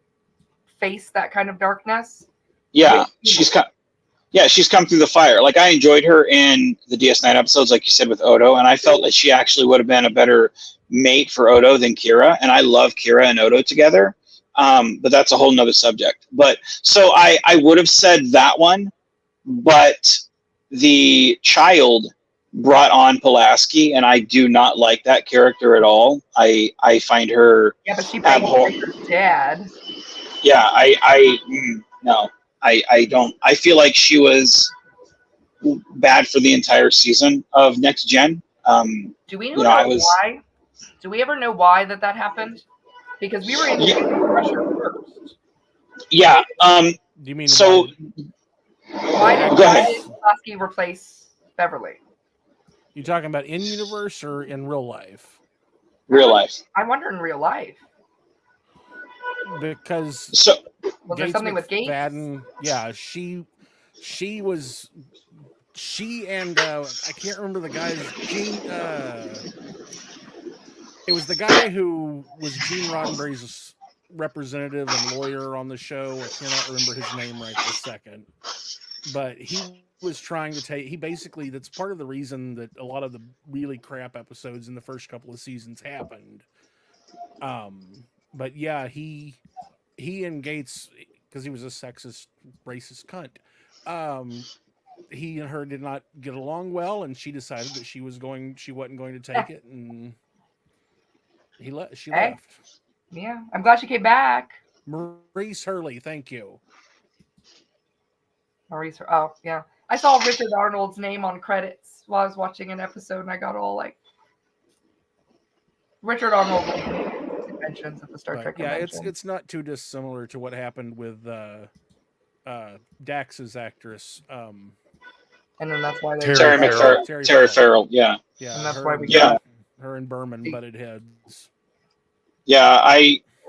face that kind of darkness. Yeah, she's come through the fire. Like, I enjoyed her in the DS9 episodes, like you said, with Odo, and I felt that she actually would have been a better mate for Odo than Kira. And I love Kira and Odo together. But that's a whole nother subject. But so I would have said that one, but the child brought on Pulaski, and I do not like that character at all. I find her Yeah, but she banged abhorrent. Riker's dad. Yeah, no, I don't. I feel like she was bad for the entire season of Next Gen. Do we you know, know, I was. why? Do we ever know why that happened? Because we were in pressure first. Yeah. Do you mean So Why did Go ahead. Pulaski replace Beverly? you talking about in universe or in real life? Real life. I wonder in real life. Because So Was there something with Gates? McFadden, yeah, she and I can't remember the guy's Gene. It was the guy who was Gene Roddenberry's representative and lawyer on the show. I cannot remember his name right this second, but he was trying to take. He basically, that's part of the reason that a lot of the really crap episodes in the first couple of seasons happened. But yeah, he and Gates, because he was a sexist, racist cunt. He and her did not get along well, and she decided that she wasn't going to take it, and she left. Yeah, I'm glad she came back. Maurice Hurley, thank you. Maurice, oh yeah, I saw Richard Arnold's name on credits while I was watching an episode, and I got all like Richard Arnold conventions at the Star Trek convention. It's not too dissimilar to what happened with Dax's actress. And then that's why they Terry Farrell. Yeah. Yeah, and that's her, why we got her and Berman butted heads. Yeah,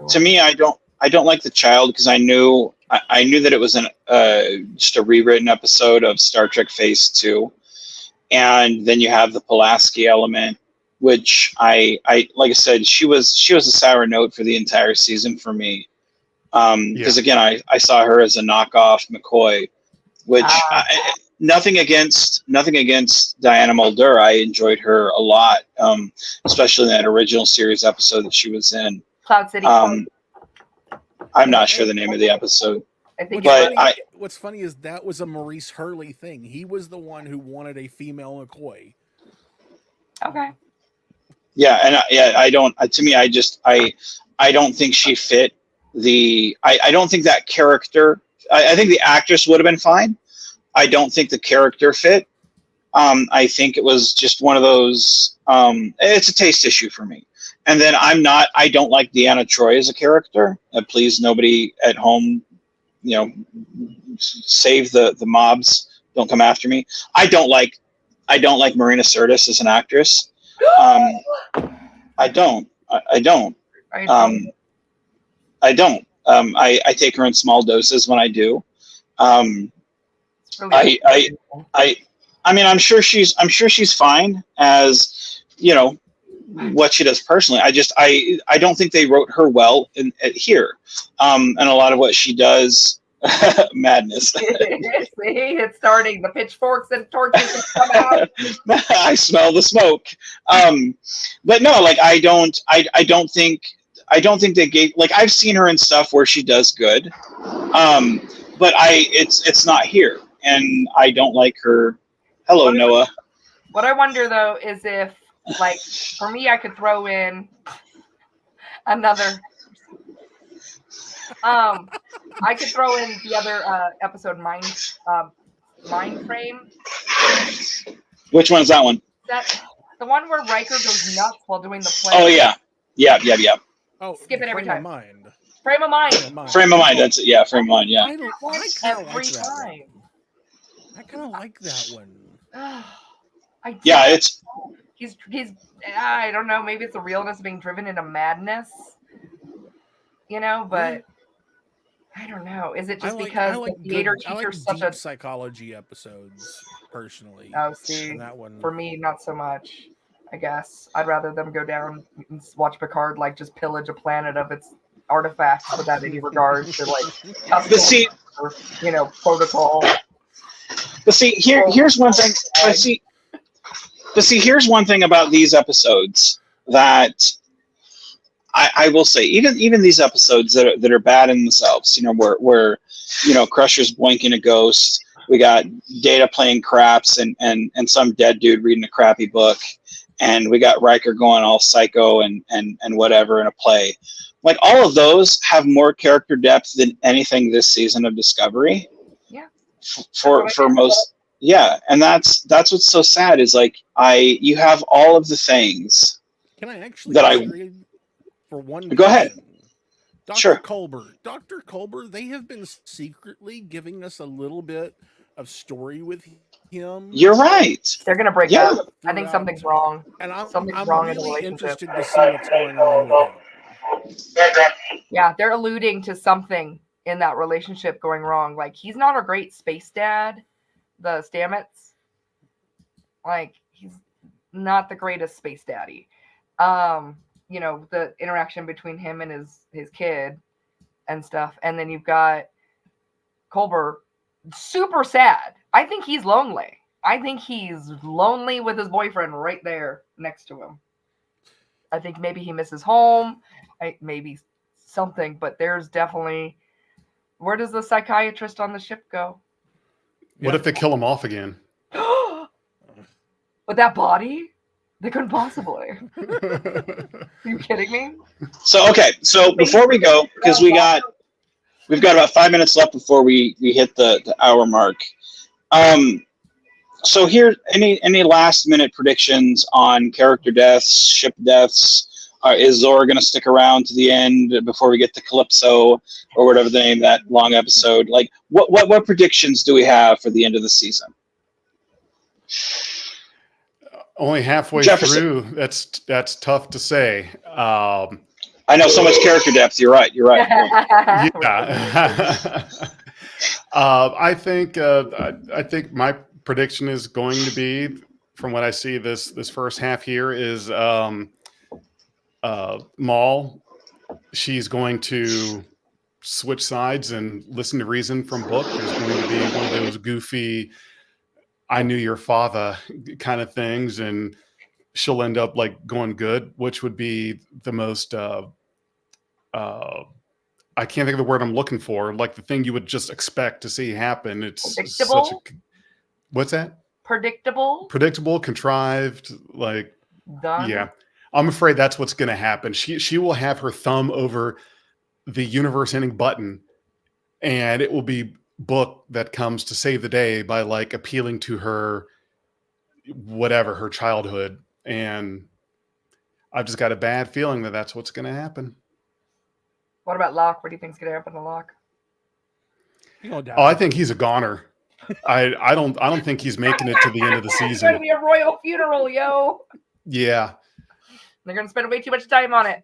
to me, I don't like the child because I knew that it was just a rewritten episode of Star Trek Phase 2, and then you have the Pulaski element, which I like I said, she was a sour note for the entire season for me, because again I saw her as a knockoff McCoy, which nothing against Diana Muldaur. I enjoyed her a lot, especially in that original series episode that she was in. Cloud City. I'm not sure the name of the episode. I think What's funny is that was a Maurice Hurley thing. He was the one who wanted a female McCoy. Okay. Yeah, and I don't. To me, I don't think she fit the. I don't think that character. I think the actress would have been fine. I don't think the character fit. I think it was just one of those. It's a taste issue for me. And then I don't like Deanna Troi as a character. Please, nobody at home, save the mobs. Don't come after me. I don't like Marina Sirtis as an actress. I don't. I take her in small doses when I do. I mean, I'm sure she's fine as, what she does personally. I don't think they wrote her well here. And a lot of what she does, madness. See, it's starting. The pitchforks and torches come out. I smell the smoke. But no, like I don't think they gave, like, I've seen her in stuff where she does good. But it's not here, and I don't like her. Hello, Noah. What I wonder though is if, like, for me, I could throw in another. I could throw in the other episode, Mind Frame. Which one is that one? That the one where Riker goes nuts while doing the play. Oh yeah. Oh, skip it every time. Frame of mind. Frame of mind. That's it. Yeah, frame of mind. Yeah. Every time. I kind of like that one. It's. He's. I don't know. Maybe it's the realness of being driven into madness. But I don't know. Is it just because the theater teacher's such a psychology episodes personally? Oh, see, that one for me, not so much. I guess I'd rather them go down and watch Picard like just pillage a planet of its artifacts without any regard to protocol. But see, here's one thing. Here's one thing about these episodes that I will say, even these episodes that are bad in themselves, where Crusher's blinking a ghost, we got Data playing craps, and some dead dude reading a crappy book, and we got Riker going all psycho and whatever in a play. Like, all of those have more character depth than anything this season of Discovery. Yeah. For most. Yeah, and that's what's so sad is like you have all of the things. Can I actually that disagree for one? Go ahead. Dr. Sure. Dr. Culber, they have been secretly giving us a little bit of story with him. You're right. They're gonna break up. I think something's wrong. And I'm wrong in the really relationship. interested to see what's going on with him. Yeah, they're alluding to something in that relationship going wrong. Like, he's not a great space dad, the Stamets. Like, he's not the greatest space daddy. The interaction between him and his kid and stuff. And then you've got Culber, super sad. I think he's lonely. I think he's lonely with his boyfriend right there next to him. I think maybe he misses home. Maybe something, but there's definitely... Where does the psychiatrist on the ship go? What if they kill him off again? With that body? They couldn't possibly. Are you kidding me? So before we go, because we've got about 5 minutes left before we hit the hour mark. So here, any last minute predictions on character deaths, ship deaths? Is Zora going to stick around to the end before we get to Calypso or whatever the name of that long episode? Like, what predictions do we have for the end of the season? Only halfway Jefferson. through. That's tough to say. I know so much character depth. You're right. Yeah. I think my prediction is going to be, from what I see this first half here, is Maul. She's going to switch sides and listen to reason from Book. There's going to be one of those goofy "I knew your father" kind of things, and she'll end up like going good, which would be the most I can't think of the word I'm looking for. Like the thing you would just expect to see happen. It's predictable. What's that? Predictable, contrived, like done. Yeah. I'm afraid that's what's going to happen. She will have her thumb over the universe-ending button, and it will be Book that comes to save the day by like appealing to her, whatever, her childhood. And I've just got a bad feeling that that's what's going to happen. What about Locke? What do you think's going to happen to Locke? I think he's a goner. I don't think he's making it to the end of the season. It's going to be a royal funeral, yo. Yeah. They're going to spend way too much time on it.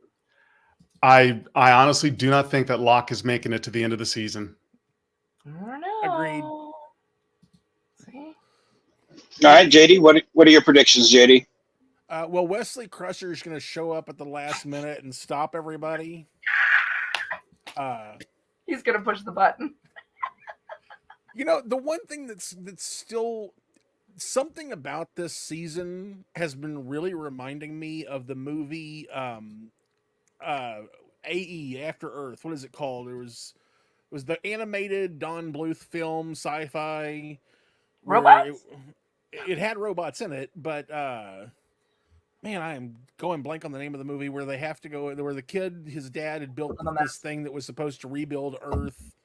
I honestly do not think that Locke is making it to the end of the season. I don't know. Agreed. See? All right, JD, what are your predictions, JD? Well, Wesley Crusher is going to show up at the last minute and stop everybody. He's going to push the button. The one thing that's still something about this season has been really reminding me of the movie AE, After Earth. What is it called? It was the animated Don Bluth film, sci-fi. Robots? It had robots in it, but man, I am going blank on the name of the movie where they have to go, where the kid, his dad had built this thing that was supposed to rebuild Earth.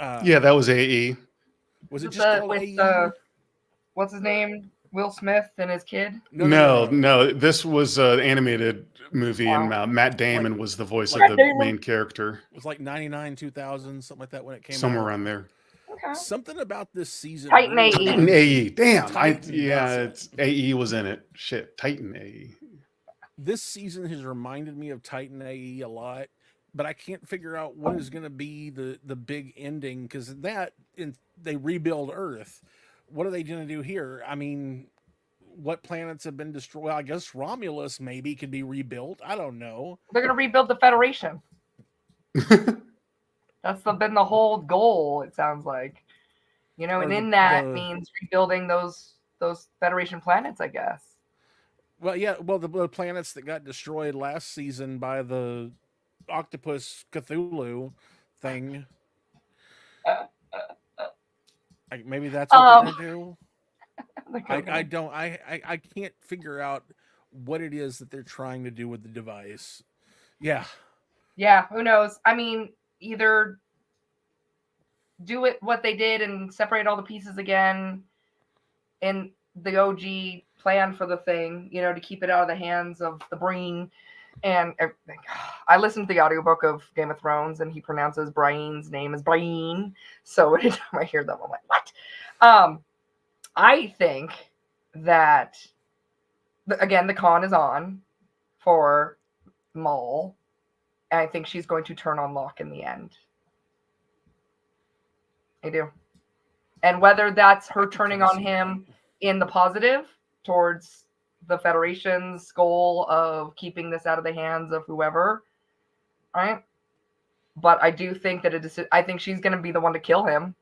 Yeah, that was AE. Was it just called AE? What's his name? Will Smith and his kid? No. This was an animated movie, and Matt Damon was the voice of the main character. It was like 99, 2000, something like that when it came out. Somewhere around there. Okay. Something about this season. Titan AE. Titan AE. Damn. Titan, it's AE was in it. Shit. Titan AE. This season has reminded me of Titan AE a lot, but I can't figure out what is going to be the big ending, because they rebuild Earth. What are they going to do here? I mean, what planets have been destroyed? Well, I guess Romulus maybe could be rebuilt. I don't know. They're going to rebuild the Federation. That's been the whole goal, it sounds like. And in that means rebuilding those Federation planets, I guess. Well, yeah. Well, the planets that got destroyed last season by the octopus Cthulhu thing. Maybe that's what they're gonna do. I can't figure out what it is that they're trying to do with the device. Yeah. Yeah, who knows? I mean, either do it what they did and separate all the pieces again in the OG plan for the thing, you know, to keep it out of the hands of the brain and everything. I listened to the audiobook of Game of Thrones and he pronounces Brian's name as Brian. So anytime I hear them, I'm like, what? I think that, again, the con is on for Maul. And I think she's going to turn on Locke in the end. I do. And whether that's her turning on him in the positive towards the Federation's goal of keeping this out of the hands of whoever, right? But I do think that I think she's going to be the one to kill him.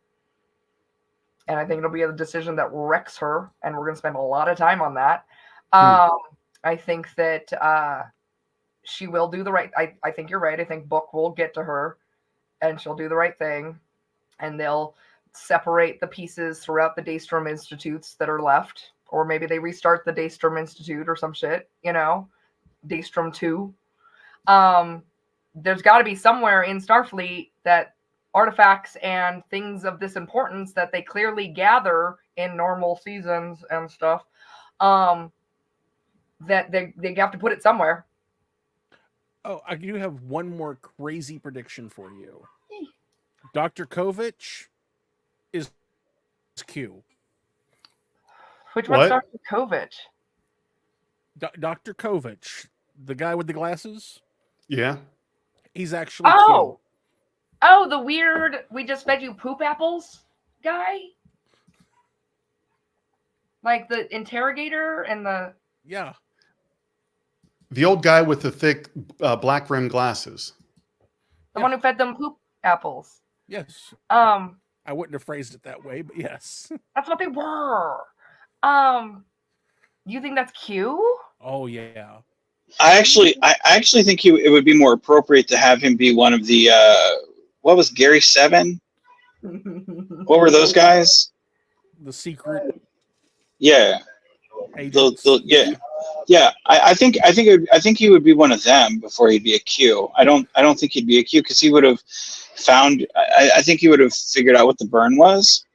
And I think it'll be a decision that wrecks her. And we're going to spend a lot of time on that. I think that she will do the right. I think you're right. I think Book will get to her and she'll do the right thing. And they'll separate the pieces throughout the Daystrom Institutes that are left. Or maybe they restart the Daystrom Institute or some shit, you know, Daystrom 2. There's got to be somewhere in Starfleet that artifacts and things of this importance that they clearly gather in normal seasons and stuff, that they have to put it somewhere. Oh, I do have one more crazy prediction for you. Dr. Kovich is Q. Which one's Dr. Kovich? Dr. Kovich, the guy with the glasses? Yeah. He's actually Q. Oh, the weird, we just fed you poop apples guy? Like the interrogator and the... Yeah. The old guy with the thick black rim glasses. The one who fed them poop apples. Yes. I wouldn't have phrased it that way, but yes. That's what they were. You think that's Q? Oh yeah. I actually think it would be more appropriate to have him be one of the what was Gary 7? What were those guys? The secret. Yeah. Yeah. I think he would be one of them before he'd be a Q. I don't think he'd be a Q because he would have found. I think he would have figured out what the burn was,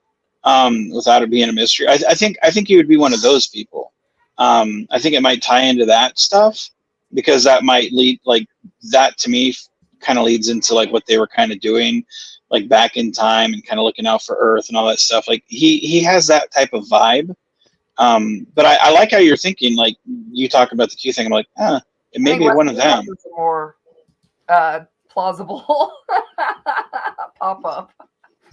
without it being a mystery. I think he would be one of those people. I think it might tie into that stuff because that might lead, like, that to me kind of leads into like what they were kind of doing, like back in time and kind of looking out for Earth and all that stuff. Like he has that type of vibe. But I like how you're thinking. Like you talk about the Q thing. I'm like, it may be one of them. More plausible pop up.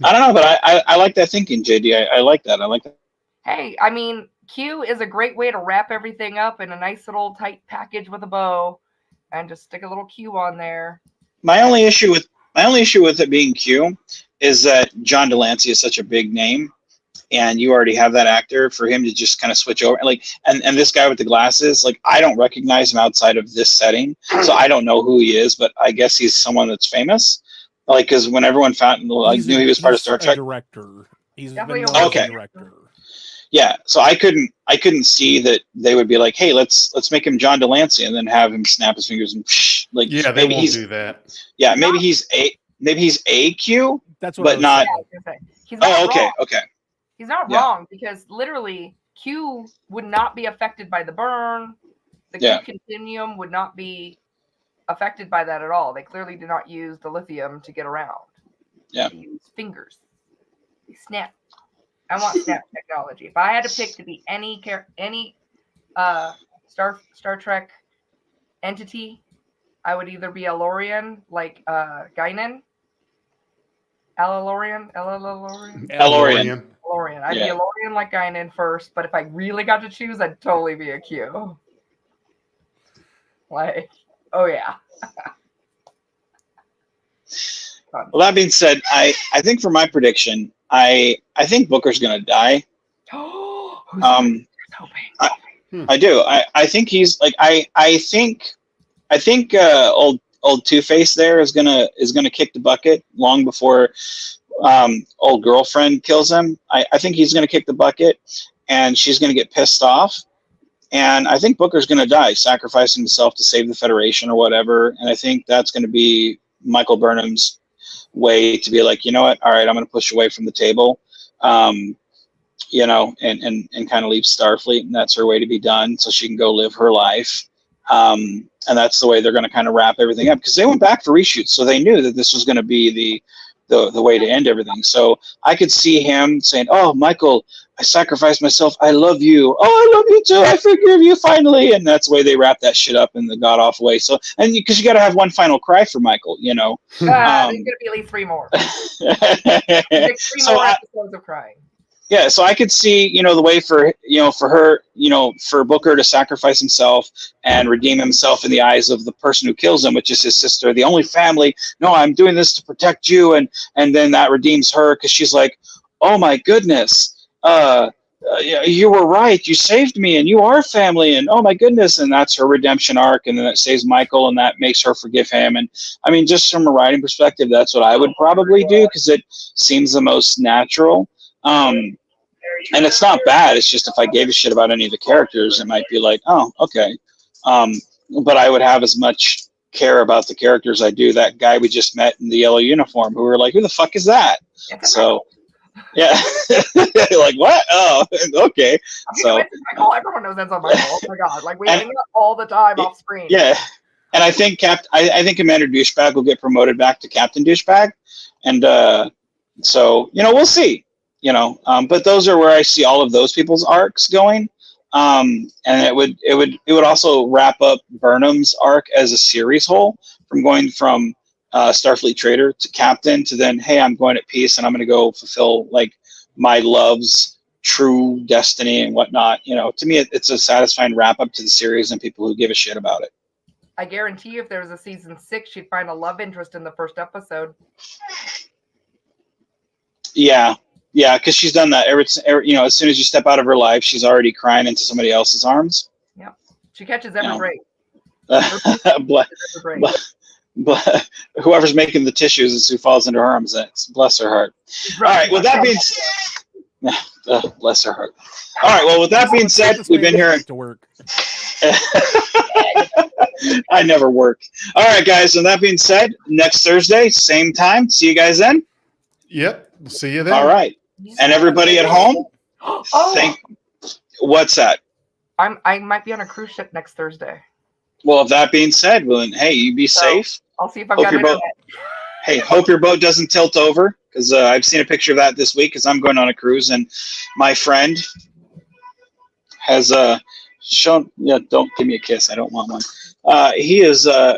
I don't know, but I like that thinking, JD. I like that. I like that. Hey, I mean, Q is a great way to wrap everything up in a nice little tight package with a bow, and just stick a little Q on there. My only issue with it being Q is that John Delancey is such a big name, and you already have that actor for him to just kind of switch over. And this guy with the glasses, like I don't recognize him outside of this setting, so I don't know who he is, but I guess he's someone that's famous. Like, because when everyone found, like, knew he was part of Star Trek. Director. He's definitely been okay. Director. Yeah, so I couldn't see that they would be like, hey, let's make him John Delancey and then have him snap his fingers and like. Yeah, they won't do that. Yeah, maybe he's a Q. That's what. But not. He's not okay, wrong. okay. He's not wrong because literally Q would not be affected by the burn. The Q continuum would not be affected by that at all. They clearly do not use the lithium to get around. Yeah. They use fingers. They snap. I want snap technology. If I had to pick to be any Star Trek entity, I would either be a Lorian like Guinan. Lorian. I'd be a Lorian like Guinan first, but if I really got to choose, I'd totally be a Q. Like, oh yeah. Well, that being said, I think for my prediction, I think Booker's gonna die. Who's hoping? I do. I think he's like I think old Two-Face there is gonna kick the bucket long before old girlfriend kills him. I think he's gonna kick the bucket, and she's gonna get pissed off. And I think Booker's going to die, sacrificing himself to save the Federation or whatever. And I think that's going to be Michael Burnham's way to be like, you know what? All right, I'm going to push away from the table, you know, and kind of leave Starfleet. And that's her way to be done, so she can go live her life. And that's the way they're going to kind of wrap everything up, because they went back for reshoots, so they knew that this was going to be the way to end everything. So I could see him saying, "Oh, Michael, I sacrificed myself. I love you. Oh, I love you too. I forgive you finally." And that's the way they wrap that shit up in the god awful way. So, and because you got to have one final cry for Michael, you know. There's going to be at least 3 more. More episodes of crying. Yeah, so I could see, you know, the way for her, you know, for Booker to sacrifice himself and redeem himself in the eyes of the person who kills him, which is his sister, the only family. No, I'm doing this to protect you, and then that redeems her, because she's like, oh my goodness, you were right, you saved me, and you are family, and oh my goodness, and that's her redemption arc, and then it saves Michael, and that makes her forgive him. And I mean, just from a writing perspective, that's what I would probably do, because it seems the most natural. And it's not bad. It's just if I gave a shit about any of the characters, it might be like, oh, okay. But I would have as much care about the characters I do that guy we just met in the yellow uniform, who were like, who the fuck is that? So, yeah. Like, what? Oh, okay. I mean, so everyone knows that's on Michael. Oh my god, like we hang out all the time off screen. Yeah. And I think I think Commander Douchebag will get promoted back to Captain Douchebag. And so, you know, we'll see. You know, but those are where I see all of those people's arcs going, and it would also wrap up Burnham's arc as a series whole, from going from Starfleet Trader to Captain to then, hey, I'm going at peace and I'm going to go fulfill like my love's true destiny and whatnot. You know, to me, it's a satisfying wrap up to the series and people who give a shit about it. I guarantee you, if there was a season 6, she'd find a love interest in the first episode. Yeah. Yeah, because she's done that. You know, as soon as you step out of her life, she's already crying into somebody else's arms. Yeah, she catches every break. Whoever's making the tissues is who falls into her arms. Bless her heart. All right. With that being said, bless her heart. All right. Well, with that being said, we've been here to work. I never work. All right, guys. And that being said, next Thursday, same time. See you guys then. Yep. We'll see you then. All right. And everybody at home, what's that? I might be on a cruise ship next Thursday. Well, if that being said, well, then, hey, you be safe. I'll see if I've got internet. Hey, hope your boat doesn't tilt over, because I've seen a picture of that this week, because I'm going on a cruise, and my friend has shown. Yeah, don't give me a kiss. I don't want one. He is. You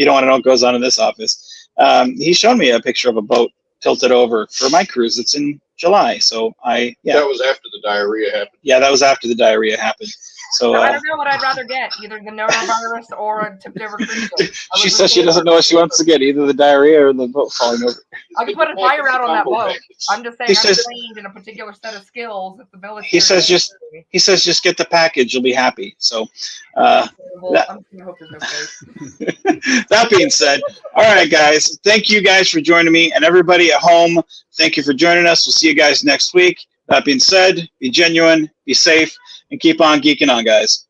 don't want to know what goes on in this office. He's shown me a picture of a boat tilted over for my cruise. It's in July, so That was after the diarrhea happened. Yeah, that was after the diarrhea happened. So I don't know what I'd rather get, either the norovirus or a tipped over cruise ship. She says she doesn't know what she wants to get, either the diarrhea or the boat falling over. I can put a fire out on that boat. I'm just saying, I'm trained in a particular set of skills that the military. He says just get the package, you'll be happy. So I'm gonna hope there's no case. That being said, all right, guys, thank you guys for joining me, and everybody at home, thank you for joining us. We'll see you guys next week. That being said, be genuine, be safe, and keep on geeking on, guys.